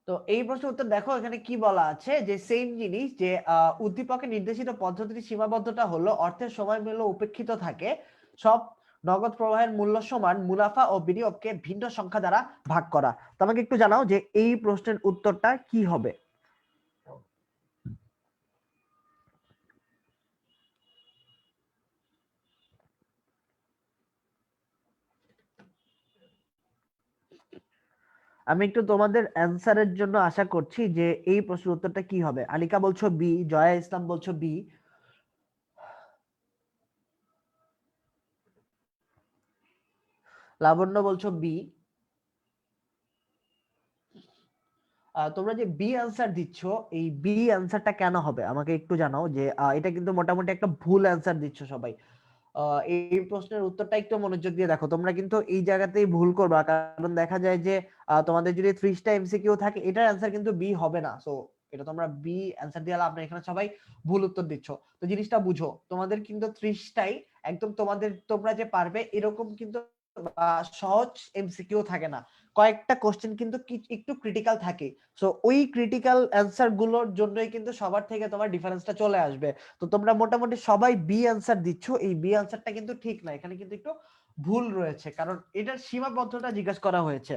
তো এই প্রশ্নের উত্তর দেখো, এখানে কি বলা আছে যে সেম জিনিস, যে উদ্দীপকে নির্দেশিত পদ্ধতির সীমাবদ্ধতা হলো অর্থের সময় মূল্য উপেক্ষিত থাকে, সব নগদ প্রবাহের মূল্য সমান, মুনাফা ও বিনিয়োগকে ভিন্ন সংখ্যা দ্বারা ভাগ করা। তো আমাকে একটু জানাও যে এই প্রশ্নের উত্তরটা কি হবে। আমি একটু তোমাদের অ্যান্সারের জন্য আশা করছি যে এই প্রশ্নের উত্তরটা কি হবে। আলিকা বলছো বি, জয়া ইসলাম বলছো বি, লাবণ্য বলছো বি। তোমরা যে বি অ্যান্সার দিচ্ছ, এই বি অ্যান্সারটা কেন হবে আমাকে একটু জানাও, যে এটা কিন্তু মোটামুটি একটা ভুল অ্যান্সার দিচ্ছ সবাই। এই প্রশ্নের উত্তরটা একটু মনোযোগ দিয়ে দেখো, তোমরা কিন্তু এই জায়গাতেই ভুল করবা, কারণ দেখা যায় যে তোমাদের যদি 3টা এমসিকিউ থাকে, এটার অ্যান্সার কিন্তু বি হবে না। সো এটা তোমরা বি অ্যান্সার দিয়ে লাভ নেই, এখানে সবাই ভুল উত্তর দিচ্ছ। তো জিনিসটা বুঝো, তোমাদের কিন্তু 30টাই একদম তোমরা যে পারবে এরকম কিন্তু সহজ এমসিকিউ থাকে না, কয়েকটা কোশ্চেন কিন্তু একটু ক্রিটিক্যাল থাকে। সো ওই ক্রিটিক্যাল অ্যান্সার গুলোর জন্যই কিন্তু সবার থেকে তোমার ডিফারেন্সটা চলে আসবে। তো তোমরা মোটামুটি সবাই বি অ্যান্সার দিচ্ছ, এই বি অ্যান্সারটা কিন্তু ঠিক না, এখানে কিন্তু একটু ভুল রয়েছে, কারণ এটার সীমাবদ্ধতা জিজ্ঞাসা করা হয়েছে।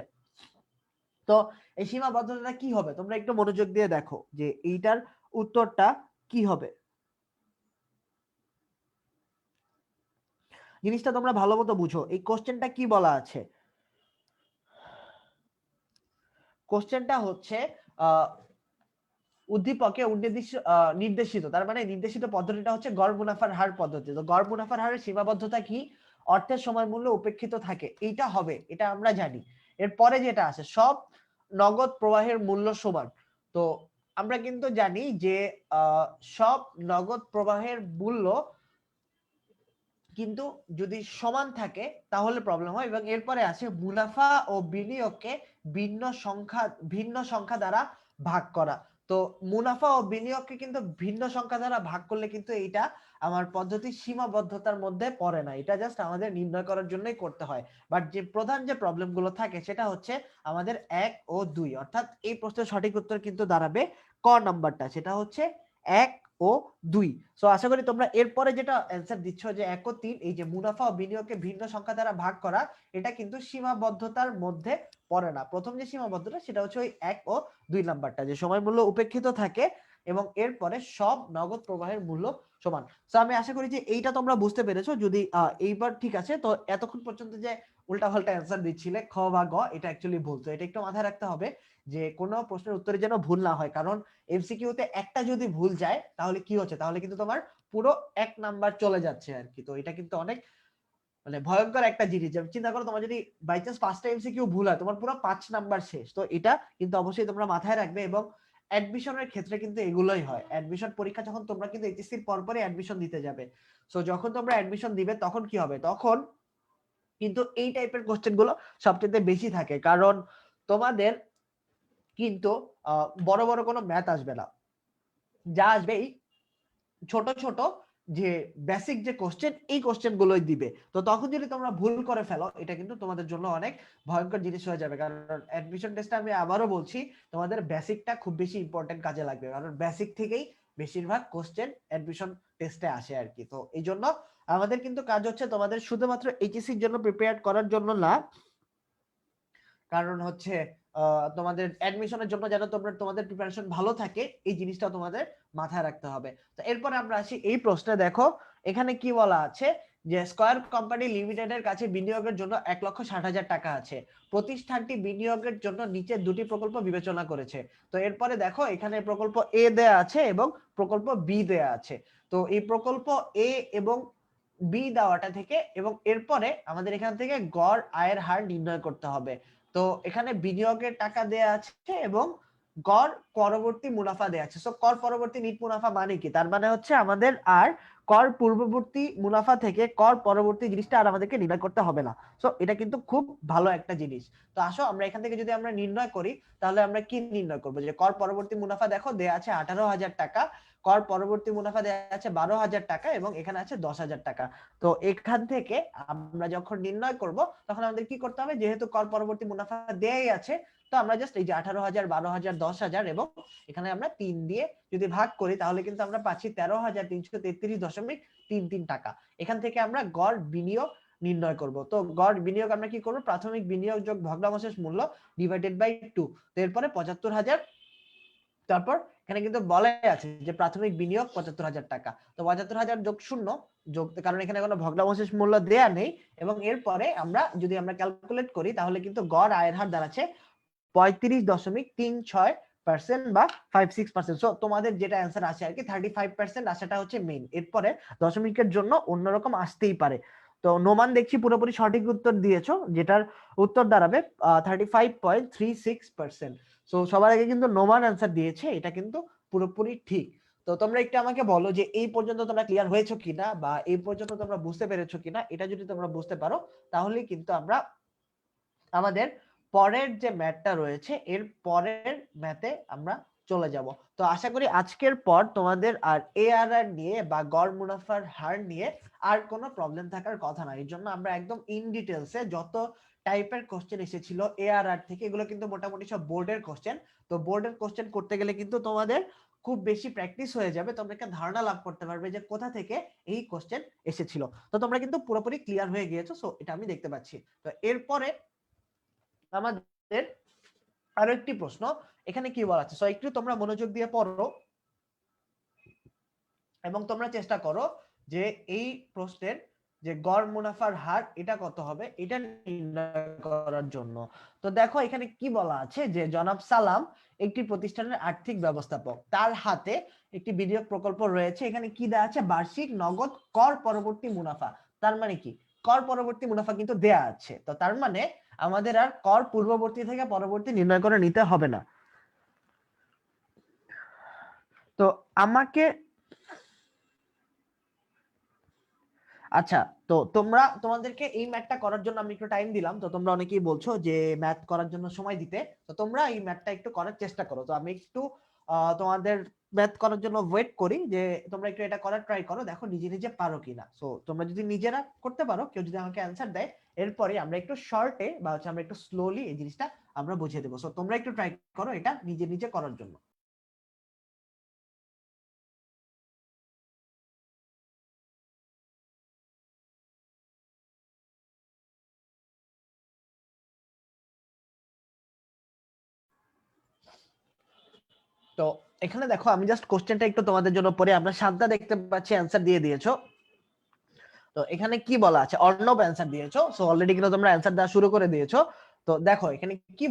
তো এই সীমাবদ্ধতাটা কি হবে তোমরা একটু মনোযোগ দিয়ে দেখো যে এইটার উত্তরটা কি হবে। জিনিসটা তোমরা ভালো মতো বুঝো, এই কোশ্চেনটা কি বলা আছে। কোশ্চেনটা হচ্ছে আহ উদ্দীপকে নির্দেশিত, তার মানে নির্দেশিত পদ্ধতিটা হচ্ছে গড় মুনাফার হার পদ্ধতি। তো গড় মুনাফার হারের সীমাবদ্ধতা কি? অর্থের সময় মূল্য উপেক্ষিত থাকে, এইটা হবে, এটা আমরা জানি। এরপরে যেটা আছে, সব নগদ প্রবাহের মূল্য সমান। তো আমরা কিন্তু জানি যে সব নগদ প্রবাহের মূল্য কিন্তু যদি সমান থাকে তাহলে প্রবলেম হয়। এবং এরপরে আছে মুনাফা ও বিনিয়োগকে ভিন্ন সংখ্যা দ্বারা ভাগ করা। তো মুনাফা ও বিনিয়োগকে কিন্তু ভিন্ন সংখ্যা দ্বারা ভাগ করলে কিন্তু এইটা আমার পদ্ধতির সীমাবদ্ধতার মধ্যে পড়ে না, এটা জাস্ট আমাদের নির্ণয় করার জন্যই করতে হয়। বাট যে প্রধান যে প্রবলেম গুলো থাকে সেটা হচ্ছে আমাদের 1 ও 2, অর্থাৎ এই প্রশ্নের সঠিক উত্তর কিন্তু দাঁড়াবে ক নাম্বারটা, সেটা হচ্ছে 1 ও 2। সো আশা করি তোমরা এরপরে যেটা অ্যান্সার দিচ্ছ যে 1 ও 3, এই যে মুনাফা ও বিনিয়োগকে ভিন্ন সংখ্যা দ্বারা ভাগ করা, এটা কিন্তু সীমাবদ্ধতার মধ্যে পড়ে না। প্রথম যে সীমাবদ্ধতা সেটা হচ্ছে ওই 1 ও 2 নাম্বারটা, যে সময় মূল্য উপেক্ষিত থাকে এবং এরপরে সব নগদ প্রবাহের মূল্য সমান। সো আমি আশা করি যে এইটা তোমরা বুঝতে পেরেছো। যদি এইবার ঠিক আছে, তো এতক্ষণ পর্যন্ত যে উল্টাপাল্টা অ্যান্সার দিচ্ছিলে খ বা গ, এটা অ্যাকচুয়ালি ভুল। তো এটা একটু মাথায় রাখতে হবে যে কোনো প্রশ্নের উত্তরে যেন ভুল না হয়, কারণ এমসিকিউতে একটা যদি ভুল যায় তাহলে কি হচ্ছে, তাহলে কিন্তু তোমার পুরো 1 নাম্বার চলে যাচ্ছে আর কি। তো এটা কিন্তু অনেক মানে ভয়ঙ্কর একটা জিনিস। চিন্তা করো তোমার যদি বাই চান্স 5টা এমসিকিউ ভুল হয়, তোমার পুরো 5 নাম্বার শেষ। তো এটা কিন্তু অবশ্যই তোমরা মাথায় রাখবে। এবং অ্যাডমিশনের ক্ষেত্রে কিন্তু এগুলোই হয়। অ্যাডমিশন পরীক্ষা যখন তোমরা কিন্তু এইচএসসির পরপরই অ্যাডমিশন দিতে যাবে, সো যখন তোমরা অ্যাডমিশন দিবে তখন কি হবে, তখন কিন্তু এই টাইপের কোশ্চেন গুলো সবচেয়ে বেশি থাকে। কারণ তোমাদের কিন্তু বড় বড় কোনো ম্যাথ আসবে না, যা আসবে এই ছোট ছোট যে বেসিক যে কোশ্চেন, এই কোশ্চেন গুলোই দিবে। তো তখন যদি তোমরা ভুল করে ফেলো, এটা কিন্তু তোমাদের জন্য অনেক ভয়ঙ্কর জিনিস হয়ে যাবে। কারণ অ্যাডমিশন টেস্টে আমি আবারও বলছি, তোমাদের বেসিকটা খুব বেশি ইম্পর্টেন্ট কাজে লাগবে, কারণ বেসিক থেকেই বেশিরভাগ কোশ্চেন অ্যাডমিশন টেস্টে আসে আর কি। তো এই জন্য আমাদের কিন্তু কাজ হচ্ছে তোমাদের শুধুমাত্র এইচএসসির জন্য প্রিপেয়ার করার জন্য না, কারণ হচ্ছে তোমাদের অ্যাডমিশনের জন্য যেন তোমরা তোমাদের প্রিপারেশন ভালো থাকে, এই জিনিসটা তোমাদের মাথায় রাখতে হবে। তো এরপরে আমরা আসি এই প্রশ্নে। দেখো এখানে কি বলা আছে যে স্কয়ার কোম্পানি লিমিটেডের কাছে বিনিয়োগের জন্য 1,60,000 টাকা আছে। প্রতিষ্ঠানটি বিনিয়োগের জন্য নিচে দুটি প্রকল্প বিবেচনা করেছে। তো এরপরে দেখো এখানে প্রকল্প এ দেয়া আছে এবং প্রকল্প বি দেয়া আছে। তো এই প্রকল্প এ এবং বি দেওয়াটা থেকে এবং এরপরে আমাদের এখান থেকে গড় আয়ের হার নির্ণয় করতে হবে। তো এখানে বিনিয়োগের টাকা দেয়া আছে এবং গড় পরবর্তী মুনাফা দেয়া আছে। সো কর পরবর্তী নিট মুনাফা মানে কি, তার মানে হচ্ছে আমাদের আর কর পূর্ববর্তী মুনাফা থেকে কর পরবর্তী জিনিসটা আর আমাদেরকে নির্ণয় করতে হবে না। সো এটা কিন্তু খুব ভালো একটা জিনিস। তো আসো আমরা এখান থেকে যদি আমরা নির্ণয় করি, তাহলে আমরা কি নির্ণয় করবো, যে কর পরবর্তী মুনাফা দেখো দেয়া আছে 18,000 টাকা, কর পরবর্তী মুনাফা দেয়া আছে 12,000 টাকা এবং এখানে আছে 10,000 টাকা। তো এখান থেকে আমরা যখন নির্ণয় করব, তখন আমাদের কি করতে হবে, যেহেতু কর পরবর্তী মুনাফা দেয়াই আছে, তো আমরা জাস্ট এই যে 18,000, 12,000, 10,000 এবং এখানে আমরা 3 দিয়ে যদি ভাগ করি, তাহলে কিন্তু আমরা পাচ্ছি 13,333.33 টাকা। এখান থেকে আমরা গড় বিনিয়োগ নির্ণয় করব। তো গড় বিনিয়োগ আমরা কি করব, প্রাথমিক বিনিয়োগ যোগ ভগ্নাংশের মূল্য ডিভাইডেড বাই 2। তো এরপরে 75,000, তারপর এখানে কিন্তু বলা আছে যে প্রাথমিক বিনিয়োগ 75,000 টাকা। তো 75,000 যোগ 0 যোগ, কারণ এখানে কোনো ভগ্নাংশের মূল্য দেয়া নেই, এবং এরপরে আমরা যদি আমরা ক্যালকুলেট করি, তাহলে কিন্তু গড় আয়ের হার দাঁড়াচ্ছে 35.36% বা 56%। সো তোমাদের যেটা অ্যান্সার আসে আর কি 35% আসাটা হচ্ছে মেইন। এরপরে দশমিকের জন্য অন্যরকম আসতেই পারে। তো নোমান দেখছি পুরোপুরি সঠিক উত্তর দিয়েছো, যেটার উত্তর দাঁড়াবে 35.36%। সো সবার আগে কিন্তু নোমান অ্যান্সার দিয়েছে, এটা কিন্তু পুরোপুরি ঠিক। তো তোমরা একটু আমাকে বলো যে এই পর্যন্ত তোমরা ক্লিয়ার হয়েছো কিনা, বা এই পর্যন্ত তোমরা বুঝতে পেরেছো কিনা। এটা যদি তোমরা বুঝতে পারো, তাহলে কিন্তু আমরা আমাদের পরের যে ম্যাথটা রয়েছে, এর পরের ম্যাথে আমরা চলে যাব। তো আশা করি আজকের পর তোমাদের আর এআরআর নিয়ে বা গড় মুনাফার হার নিয়ে আর কোনো প্রবলেম থাকার কথা না। এর জন্য আমরা একদম ইন ডিটেলসে যত টাইপের কোশ্চেন এসেছিল এআরআর থেকে, এগুলো কিন্তু মোটামুটি সব বোর্ডের কোশ্চেন। তো বোর্ডের কোশ্চেন করতে গেলে কিন্তু তোমাদের খুব বেশি প্র্যাকটিস হয়ে যাবে, তোমরা একটা ধারণা লাভ করতে পারবে যে কোথা থেকে এই কোশ্চেন এসেছিল। তো তোমরা কিন্তু পুরোপুরি ক্লিয়ার হয়ে গিয়েছো, সো এটা আমি দেখতে পাচ্ছি। তো এরপরে আমাদের আরো একটি প্রশ্ন এখানে কি বলা আছে, সো একটু তোমরা মনোযোগ দিয়ে পড়ো এবং তোমরা চেষ্টা করো যে এই প্রশ্নের যে গড় মুনাফার হার এটা কত হবে এটা নির্ণয় করার জন্য। তো দেখো এখানে কি বলা আছে যে জনাব সালাম একটি প্রতিষ্ঠানের আর্থিক ব্যবস্থাপক, তার হাতে একটি বিনিয়োগ প্রকল্প রয়েছে। এখানে কি দেওয়া আছে, বার্ষিক নগদ কর পরবর্তী মুনাফা। তার মানে কি, কর পরবর্তী মুনাফা কিন্তু দেয়া আছে। তো তার মানে আমাদের আর কর পূর্ববর্তী থেকে পরবর্তী নির্ণয় করে নিতে হবে না। তো আমাকে আচ্ছা, তো তোমরা তোমাদেরকে এই ম্যাথটা করার জন্য আমি একটু টাইম দিলাম। তো তোমরা অনেকেই বলছো যে ম্যাথ করার জন্য সময় দিতে, তো তোমরা এই ম্যাথটা একটু করার চেষ্টা করো। তো আমি একটু তোমাদের ম্যাথ করার জন্য ওয়েট করি, যে তোমরা একটু এটা করার ট্রাই করো, দেখো নিজে নিজে পারো কিনা। সো তোমরা যদি নিজেরা করতে পারো, কেউ যদি আমাকে অ্যান্সার দেয়, এরপরে আমরা একটু শর্টে বা হচ্ছে আমরা একটু স্লোলি এই জিনিসটা আমরা বুঝিয়ে দেবো। সো তোমরা একটু ট্রাই করো এটা নিজে নিজে করার জন্য। তো এখানে দেখো আমি জাস্ট কোশ্চেনটা একটু তোমাদের জন্য পড়ে, আমরা সাতটা দেখতে পাচ্ছি অ্যান্সার দিয়ে দিয়েছো। তো এখানে কি বলা আছে, অর্ণব অ্যান্সার দিয়েছো, সো অলরেডি কিন্তু তোমরা অ্যান্সার দেওয়া শুরু করে দিয়েছো। তো দেখো এখানে কি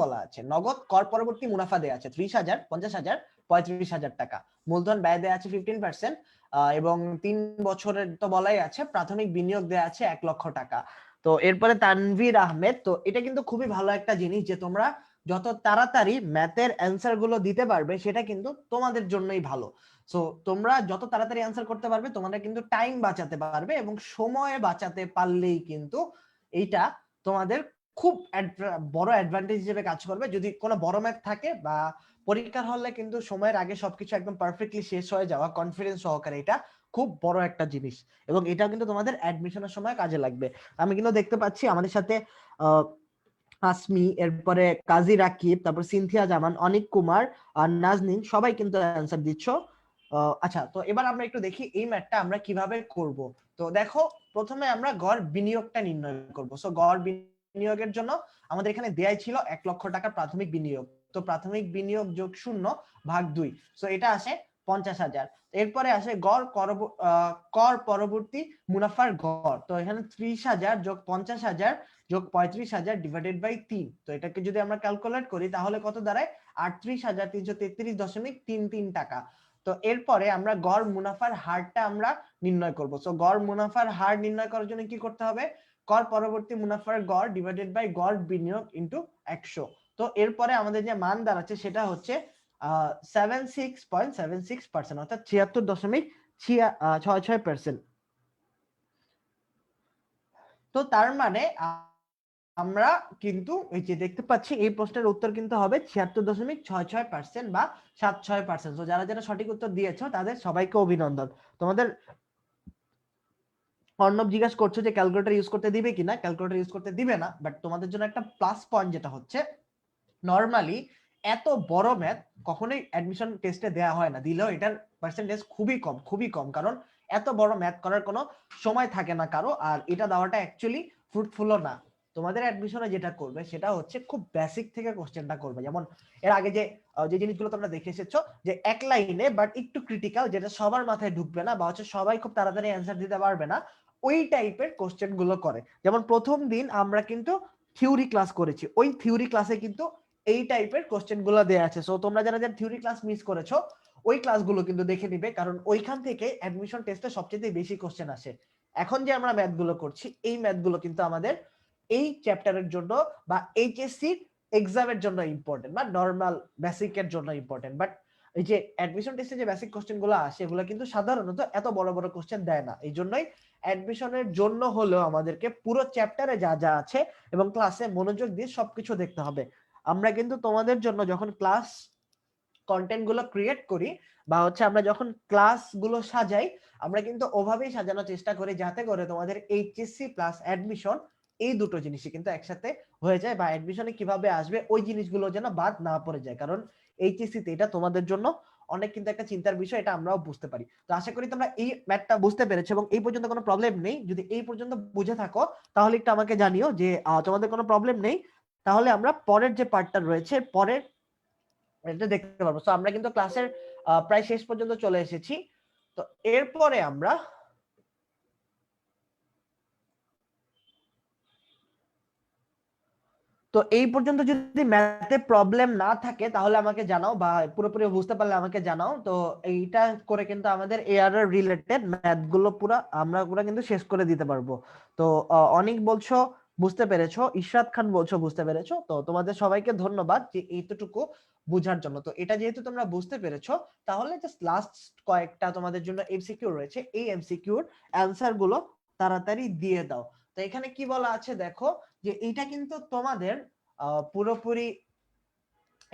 বলা আছে, নগদ কর পরবর্তী মুনাফা দেয়া আছে 30,000, 50,000, 35,000 টাকা। মূলধন ব্যয় দেয়া আছে 15%, এবং 3 বছরের তো বলাই আছে। প্রাথমিক বিনিয়োগ দেয়া আছে 1 লক্ষ টাকা। তো এরপরে তানভীর আহমেদ, তো এটা কিন্তু খুবই ভালো একটা জিনিস যে তোমরা যত তাড়াতাড়ি ম্যাথের অ্যান্সার গুলো দিতে পারবে সেটা কিন্তু তোমাদের জন্যই ভালো। সো তোমরা যত তাড়াতাড়ি অ্যান্সার করতে পারবে তোমরা কিন্তু টাইম বাঁচাতে পারবে, এবং সময় বাঁচাতে পারলেই কিন্তু এইটা তোমাদের খুব বড় অ্যাডভান্টেজ হিসেবে কাজ করবে। যদি কোনো বড় ম্যাথ থাকে বা পরীক্ষার হলে কিন্তু সময়ের আগে সবকিছু একদম পারফেক্টলি শেষ হয়ে যাওয়া কনফিডেন্স সহকারে, এটা খুব বড় একটা জিনিস, এবং এটা কিন্তু তোমাদের অ্যাডমিশনের সময় কাজে লাগবে। আমি কিন্তু দেখতে পাচ্ছি আমাদের সাথে আসমি, এরপরে কাজী রাকিব, তারপর সিনথিয়া জামান, অনিক কুমার আর নাজনীন সবাই কিন্তু অ্যান্সার দিচ্ছ। আচ্ছা, তো এবার আমরা একটু দেখি এই ম্যাথটা আমরা কিভাবে করব। তো দেখো প্রথমে আমরা গড় বিনিয়োগটা নির্ণয় করব। সো গড় বিনিয়োগের জন্য আমাদের এখানে দেয়াই ছিল 1 লক্ষ টাকা প্রাথমিক বিনিয়োগ। তো প্রাথমিক বিনিয়োগ যোগ 0 ভাগ 2, সো এটা আসে 50,000। এরপরে আসে গড় কর পরবর্তী মুনাফার গড়। তো এখানে 30,000 যোগ 50,000 যোগ 35,000 ডিভাইডেড বাই 3। তো এটাকে যদি আমরা ক্যালকুলেট করি তাহলে কত দাঁড়ায়, 38,333.33 টাকা। তো এরপরে আমরা গড় মুনাফার হারটা আমরা নির্ণয় করব। সো গড় মুনাফার হার নির্ণয় করার জন্য কি করতে হবে, কর পরবর্তী মুনাফার গড় ডিভাইডেড বাই গড় বিনিয়োগ ইনটু 100। তো এরপরে আমাদের যে মান দাঁড়াচ্ছে সেটা হচ্ছে 76.76%, অর্থাৎ 76.66%। তো তার মানে আমরা কিন্তু এই যে দেখতে পাচ্ছি এই প্রশ্নের উত্তর কিন্তু হবে 76.66% বা 76%। তো যারা যারা সঠিক উত্তর দিয়েছো তাদের সবাইকে অভিনন্দন। তোমাদের অর্ণব জিজ্ঞাসা করছো যে ক্যালকুলেটর ইউজ করতে দিবে কিনা, ক্যালকুলেটর ইউজ করতে দিবে না, বাট তোমাদের জন্য একটা প্লাস পয়েন্ট যেটা হচ্ছে, নরমালি এত বড় ম্যাথ কখনোই অ্যাডমিশন টেস্টে দেওয়া হয় না, দিলেও এটার পার্সেন্টেজ খুবই কম, খুবই কম, কারণ এত বড় ম্যাথ করার কোনো সময় থাকে না কারো, আর এটা দেওয়াটা অ্যাকচুয়ালি ফ্রুটফুলও না। তোমাদের অ্যাডমিশনে যেটা করবে সেটা হচ্ছে খুব বেসিক থেকে কোশ্চেনটা করবে। যেমন এর আগে যে যে জিনিসগুলো তোমরা দেখে এসেছো যে এক লাইনে বাট একটু ক্রিটিক্যাল, যেটা সবার মাথায় ঢুকবে না বা হচ্ছে সবাই খুব তাড়াতাড়ি অ্যান্সার দিতে পারবে না, ওই টাইপের কোশ্চেন গুলো করে। যেমন প্রথম দিন আমরা কিন্তু থিওরি ক্লাস করেছি, ওই থিওরি ক্লাসে কিন্তু এই টাইপের কোশ্চেন গুলো দেয়া আছে। সো তোমরা যারা যারা থিওরি ক্লাস মিস করেছো ওই ক্লাসগুলো কিন্তু দেখে নিবে, কারণ ওইখান থেকে অ্যাডমিশন টেস্টে সবচেয়ে বেশি কোশ্চেন আসে। এখন যে আমরা ম্যাথ গুলো করছি এই ম্যাথ গুলো কিন্তু আমাদের এই চ্যাপ্টারের জন্য বা এইচএসসি এক্সামের জন্য ইম্পর্টেন্ট বা নর্মাল বেসিকের জন্য ইম্পর্টেন্ট। বাট এই যে অ্যাডমিশন টেস্টে যে বেসিক কোশ্চেন গুলো আসে এগুলো কিন্তু সাধারণত এত বড় বড় কোশ্চেন দেয় না। এই জন্যই অ্যাডমিশনের জন্য হলেও আমাদেরকে পুরো চ্যাপ্টারে যা যা আছে এবং ক্লাসে মনোযোগ দিয়ে সবকিছু দেখতে হবে। আমরা কিন্তু তোমাদের জন্য যখন ক্লাস কন্টেন্ট গুলো ক্রিয়েট করি বা হচ্ছে আমরা যখন ক্লাস গুলো সাজাই, আমরা কিন্তু ওভাবেই সাজানোর চেষ্টা করি যাতে করে তোমাদের এইচএসসি প্লাস অ্যাডমিশন এই দুটো জিনিসই কিন্তু একসাথে হয়ে যায়, বা অ্যাডমিশনে কিভাবে আসবে ওই জিনিসগুলো যেন বাদ না পড়ে যায়। কারণ এইচএসসি তে এটা তোমাদের জন্য অনেক কিন্তু একটা চিন্তার বিষয়, এটা আমরাও বুঝতে পারি। তো আশা করি তোমরা এই ম্যাথটা বুঝতে পেরেছো এবং এই পর্যন্ত কোনো প্রবলেম নেই। যদি এই পর্যন্ত বুঝে থাকো তাহলে একটু আমাকে জানিও যে তোমাদের কোনো প্রবলেম নেই, তাহলে আমরা পরের যে পার্টটা রয়েছে পরের এটা দেখতে পারবো। তো আমরা কিন্তু ক্লাসের প্রায় শেষ পর্যন্ত চলে এসেছি। তো এরপরে আমরা তো এই পর্যন্ত যদি ম্যাথে প্রবলেম না থাকে তাহলে আমাকে জানাও, বা পুরোপুরি বুঝতে পারলে আমাকে জানাও। তো এইটা করে কিন্তু আমাদের এআরআর রিলেটেড ম্যাথ গুলো আমরা পুরো কিন্তু শেষ করে দিতে পারবো। তো অনেক বলছো বুঝতে পেরেছো, ইশরাত খান বলছো বুঝতে পেরেছো। তো তোমাদের সবাইকে ধন্যবাদ যে এইটুকু বোঝার জন্য। তো এটা যেহেতু তোমরা বুঝতে পেরেছো তাহলে জাস্ট লাস্ট কয়েকটা তোমাদের জন্য এমসিকিউ রয়েছে, এই এমসিকিউর অ্যানসার গুলো তাড়াতাড়ি দিয়ে দাও। তো এখানে কি বলা আছে দেখো, যে এইটা কিন্তু তোমাদের পুরোপুরি,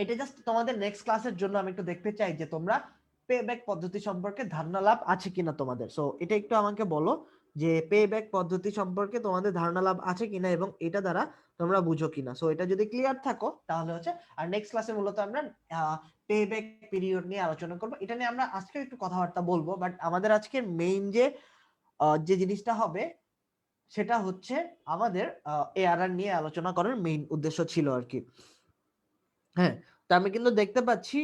এটা জাস্ট তোমাদের নেক্সট ক্লাসের জন্য আমি একটু দেখতে চাই যে তোমরা পে ব্যাক পদ্ধতি সম্পর্কে ধারণা লাভ আছে কিনা তোমাদের। সো এটা একটু আমাকে বলো যে পে ব্যাক পদ্ধতি সম্পর্কে তোমাদের ধারণা লাভ আছে কিনা এবং এটা দ্বারা তোমরা বুঝো কিনা। সো এটা যদি ক্লিয়ার থাকো তাহলে হচ্ছে, আর নেক্সট ক্লাসে মূলত আমরা পে ব্যাক পিরিয়ড নিয়ে আলোচনা করবো। এটা নিয়ে আমরা আজকে একটু কথাবার্তা বলবো, বাট আমাদের আজকের মেইন যে জিনিসটা হবে সেটা হচ্ছে আমাদের এআরআর নিয়ে আলোচনা করার মেইন উদ্দেশ্য ছিল আর কি। হ্যাঁ, তো আমি কিন্তু দেখতে পাচ্ছি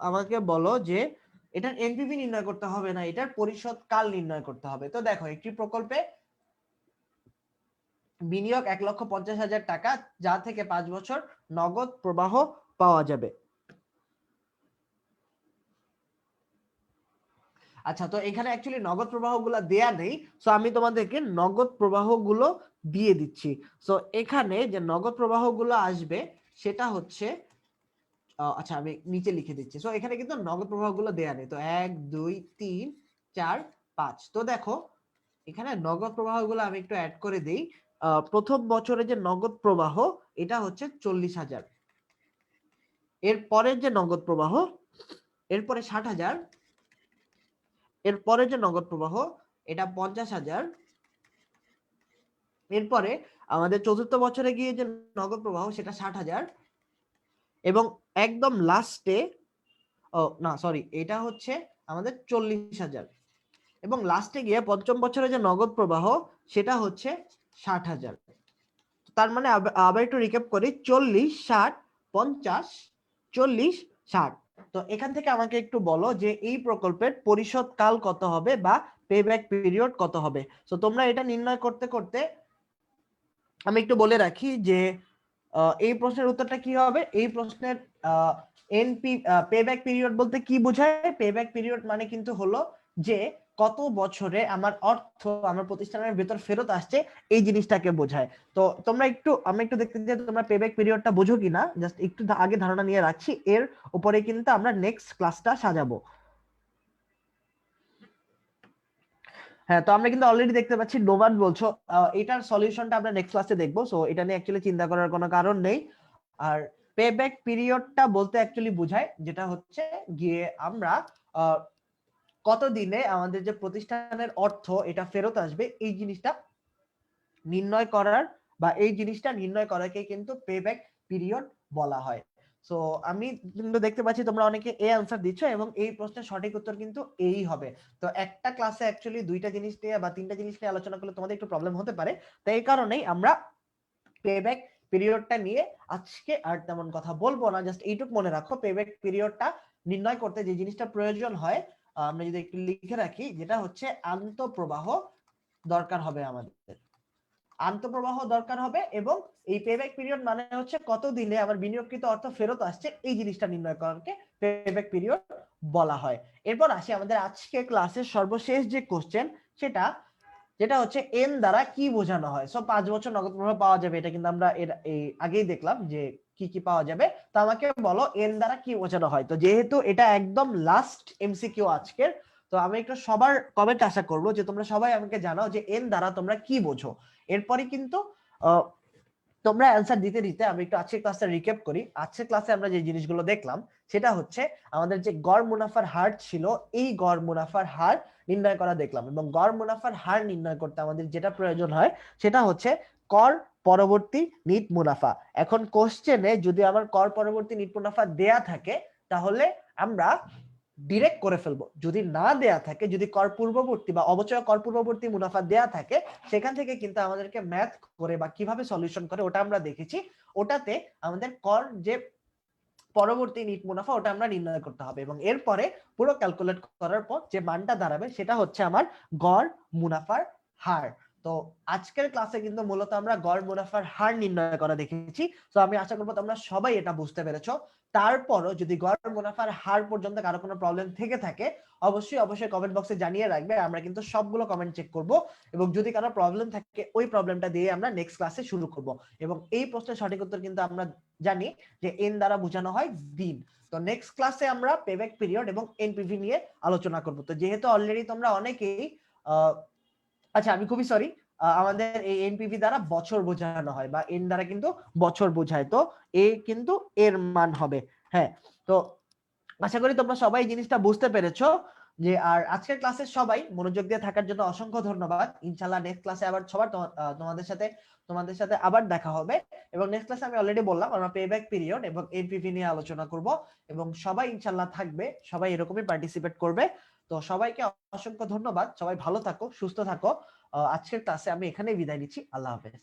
আমাকে বলো যে এটার এনপিভি নির্ণয় করতে হবে না, এটার পরিশোধ কাল নির্ণয় করতে হবে। তো দেখো একটি প্রকল্পে বিনিয়োগ 1,50,000 টাকা, যা থেকে 5 বছর নগদ প্রবাহ পাওয়া যাবে। আচ্ছা, তো এখানে অ্যাকচুয়ালি নগদ প্রবাহগুলো দেয়া নেই, সো আমি তোমাদেরকে নগদ প্রবাহগুলো দিয়ে দিচ্ছি। সো এখানে যে নগদ প্রবাহগুলো আসবে সেটা হচ্ছে আচ্ছা আমি নিচে লিখে দিচ্ছি। সো এখানে কিন্তু নগদ প্রবাহগুলো দেয়া নেই। তো 1 2 3 4 5। তো দেখো এখানে নগদ প্রবাহগুলো আমি একটু অ্যাড করে দেই। প্রথম বছরে যে নগদ প্রবাহ এটা হচ্ছে 40,000। এর পরের যে নগদ প্রবাহ, এরপরে 60,000। এরপরে যে নগদ প্রবাহ এটা 50,000। এরপরে আমাদের চতুর্থ বছরে গিয়ে যে নগদ প্রবাহ সেটা 60,000। এবং একদম লাস্টে না সরি, এটা হচ্ছে আমাদের 40,000। এবং লাস্টে গিয়ে পঞ্চম বছরে যে নগদ প্রবাহ সেটা হচ্ছে 60,000। তার মানে আবার একটু রিক্যাপ করি, 40 60 50 40 60। তো এখান থেকে আমাকে একটু বলো যে এই প্রকল্পের পরিশোধ কাল কত হবে বা পেব্যাক পিরিয়ড কত হবে। তো তোমরা এটা নির্ণয় করতে করতে আমি একটু বলে রাখি যে এই প্রশ্নের উত্তরটা কি হবে। এই প্রশ্নের এনপি পেব্যাক পিরিয়ড বলতে কি বোঝায়? পেব্যাক পিরিয়ড মানে কিন্তু হলো যে কত বছরে আমার অর্থ আমার প্রতিষ্ঠানের ভেতর ফেরত আসছে, এই জিনিসটাকে বোঝায়। তো তোমরা একটু আমি একটু দেখতে চাই তোমরা পেব্যাক পিরিয়ডটা বোঝো কিনা, জাস্ট একটু আগে ধারণা নিয়ে রাখছি, এর উপরে কিন্তু আমরা নেক্সট ক্লাসটা সাজাবো। হ্যাঁ, তো আমরা কিন্তু অলরেডি দেখতে পাচ্ছি নোমান বলছো এটার সলিউশনটা আমরা নেক্সট ক্লাসে দেখবো। সো এটা নিয়ে অ্যাকচুয়ালি চিন্তা করার কোনো কারণ নেই। আর পেব্যাক পিরিয়ডটা বলতে অ্যাকচুয়ালি বোঝায় যেটা হচ্ছে গিয়ে আমরা কত দিনে আমাদের যে প্রতিষ্ঠানের অর্থ এটা ফেরত আসবে, এই জিনিসটা নির্ণয় করার বা এই জিনিসটা নির্ণয় করাকে কিন্তু পেব্যাক পিরিয়ড বলা হয়। সো আমি কিন্তু দেখতে পাচ্ছি তোমরা অনেকে এ আনসার দিচ্ছ এবং এই প্রশ্নের সঠিক উত্তর কিন্তু এই হবে। তো একটা ক্লাসে অ্যাকচুয়ালি দুইটা জিনিস নিয়ে বা তিনটা জিনিস নিয়ে আলোচনা করলে তোমাদের একটু প্রবলেম হতে পারে। তাই এই কারণেই আমরা পেব্যাক পিরিয়ডটা নিয়ে আজকে আর তেমন কথা বলবো না। জাস্ট এইটুকু মনে রাখো, পেব্যাক পিরিয়ডটা নির্ণয় করতে যে জিনিসটা প্রয়োজন হয় আমরা যদি একটু লিখে রাখি, যেটা হচ্ছে আন্তঃপ্রবাহ দরকার হবে আমাদের, আন্তঃপ্রবাহ দরকার হবে। এবং এই পেব্যাক পিরিয়ড মানে হচ্ছে কত দিনে আমার বিনিয়োগকৃত অর্থ ফেরত আসছে, এই জিনিসটা নির্ণয় করাকে পেব্যাক পিরিয়ড বলা হয়। এরপর আসি আমাদের আজকে ক্লাসের সর্বশেষ যে কোশ্চেন, সেটা যেটা হচ্ছে এন দ্বারা কি বোঝানো হয়। সব 5 বছর নগদ প্রবাহ পাওয়া যাবে, এটা কিন্তু আমরা এর আগেই দেখলাম যে কি কি পাওয়া যাবে। তো আমাকে বলো এন দ্বারা কি বোঝানো হয়। তো যেহেতু এটা একদম লাস্ট এমসিকিউ আজকের, তো আমি একটু সবার কমেন্ট আশা করবো যে তোমরা সবাই আমাকে জানাও যে এন দ্বারা তোমরা কি বোঝো। এরপরে কিন্তু তোমরা অ্যান্সার দিতে দিতে আমি একটু আজকের ক্লাসটা রিক্যাপ করি। আজকের ক্লাসে আমরা যে জিনিসগুলো দেখলাম সেটা হচ্ছে আমাদের যে গড় মুনাফার হার ছিল, এই গড় মুনাফার হার নির্ণয় করা দেখলাম। এবং গড় মুনাফার হার নির্ণয় করতে আমাদের যেটা প্রয়োজন হয় সেটা হচ্ছে কর পরবর্তী নিট মুনাফা। এখন কোশ্চেনে যদি আমার কর পরবর্তী নিট মুনাফা দেয়া থাকে তাহলে আমরা ডিরেক্ট করে ফেলবো, যদি না দেয়া থাকে, যদি কর পূর্ববর্তী বা অবচয় কর পূর্ববর্তী মুনাফা দেয়া থাকে, সেখান থেকে কিন্তু আমাদেরকে ম্যাথ করে বা কিভাবে সলিউশন করে ওটা আমরা দেখেছি। ওটাতে আমাদের কর যে পরবর্তী নিট মুনাফা ওটা আমরা নির্ণয় করতে হবে এবং এরপরে পুরো ক্যালকুলেট করার পর যে মানটা দাঁড়াবে সেটা হচ্ছে আমার গড় মুনাফার হার। তো আজকের ক্লাসে কিন্তু মূলত আমরা গড় মুনাফার হার নির্ণয় করা দেখেছি। তো আমি আশা করবো তোমরা সবাই এটা বুঝতে পেরেছো। তারপরও যদি গড় মুনাফার হার পর্যন্ত কারো কোনো প্রবলেম থেকে থাকে অবশ্যই অবশ্যই কমেন্ট বক্সে জানিয়ে রাখবে, আমরা কিন্তু সবগুলো কমেন্ট চেক করব এবং যদি কারো প্রবলেম থাকে ওই প্রবলেমটা দিয়ে আমরা নেক্সট ক্লাসে শুরু করব। এবং এই প্রশ্নের সঠিক উত্তর কিন্তু আমরা জানি যে এন দ্বারা বোঝানো হয় দিন। তো নেক্সট ক্লাসে আমরা পেব্যাক পিরিয়ড এবং এনপিভি নিয়ে আলোচনা করব। তো যেহেতু অলরেডি তোমরা অনেকেই আচ্ছা আমি খুবই সরি, আমাদের এই এনপিভি দ্বারা বছর বোঝানো হয় বা এন দ্বারা কিন্তু বছর বোঝায়, তো এ কিন্তু এর মান হবে। হ্যাঁ, তো আশা করি তোমরা সবাই জিনিসটা বুঝতে পেরেছো। যে আর আজকের ক্লাসে সবাই মনোযোগ দিয়ে থাকার জন্য অসংখ্য ধন্যবাদ। ইনশাআল্লাহ নেক্সট ক্লাসে আবার সবার তোমাদের সাথে আবার দেখা হবে। এবং নেক্সট ক্লাসে আমি অলরেডি বললাম আমরা পেব্যাক পিরিয়ড এবং এনপিভি নিয়ে আলোচনা করব এবং সবাই ইনশাআল্লাহ থাকবে, সবাই এরকমই পার্টিসিপেট করবে। তো সবাইকে অসংখ্য ধন্যবাদ, সবাই ভালো থাকো, সুস্থ থাকো। আজকের ক্লাসে আমি এখানেই বিদায় নিচ্ছি। আল্লাহ হাফেজ।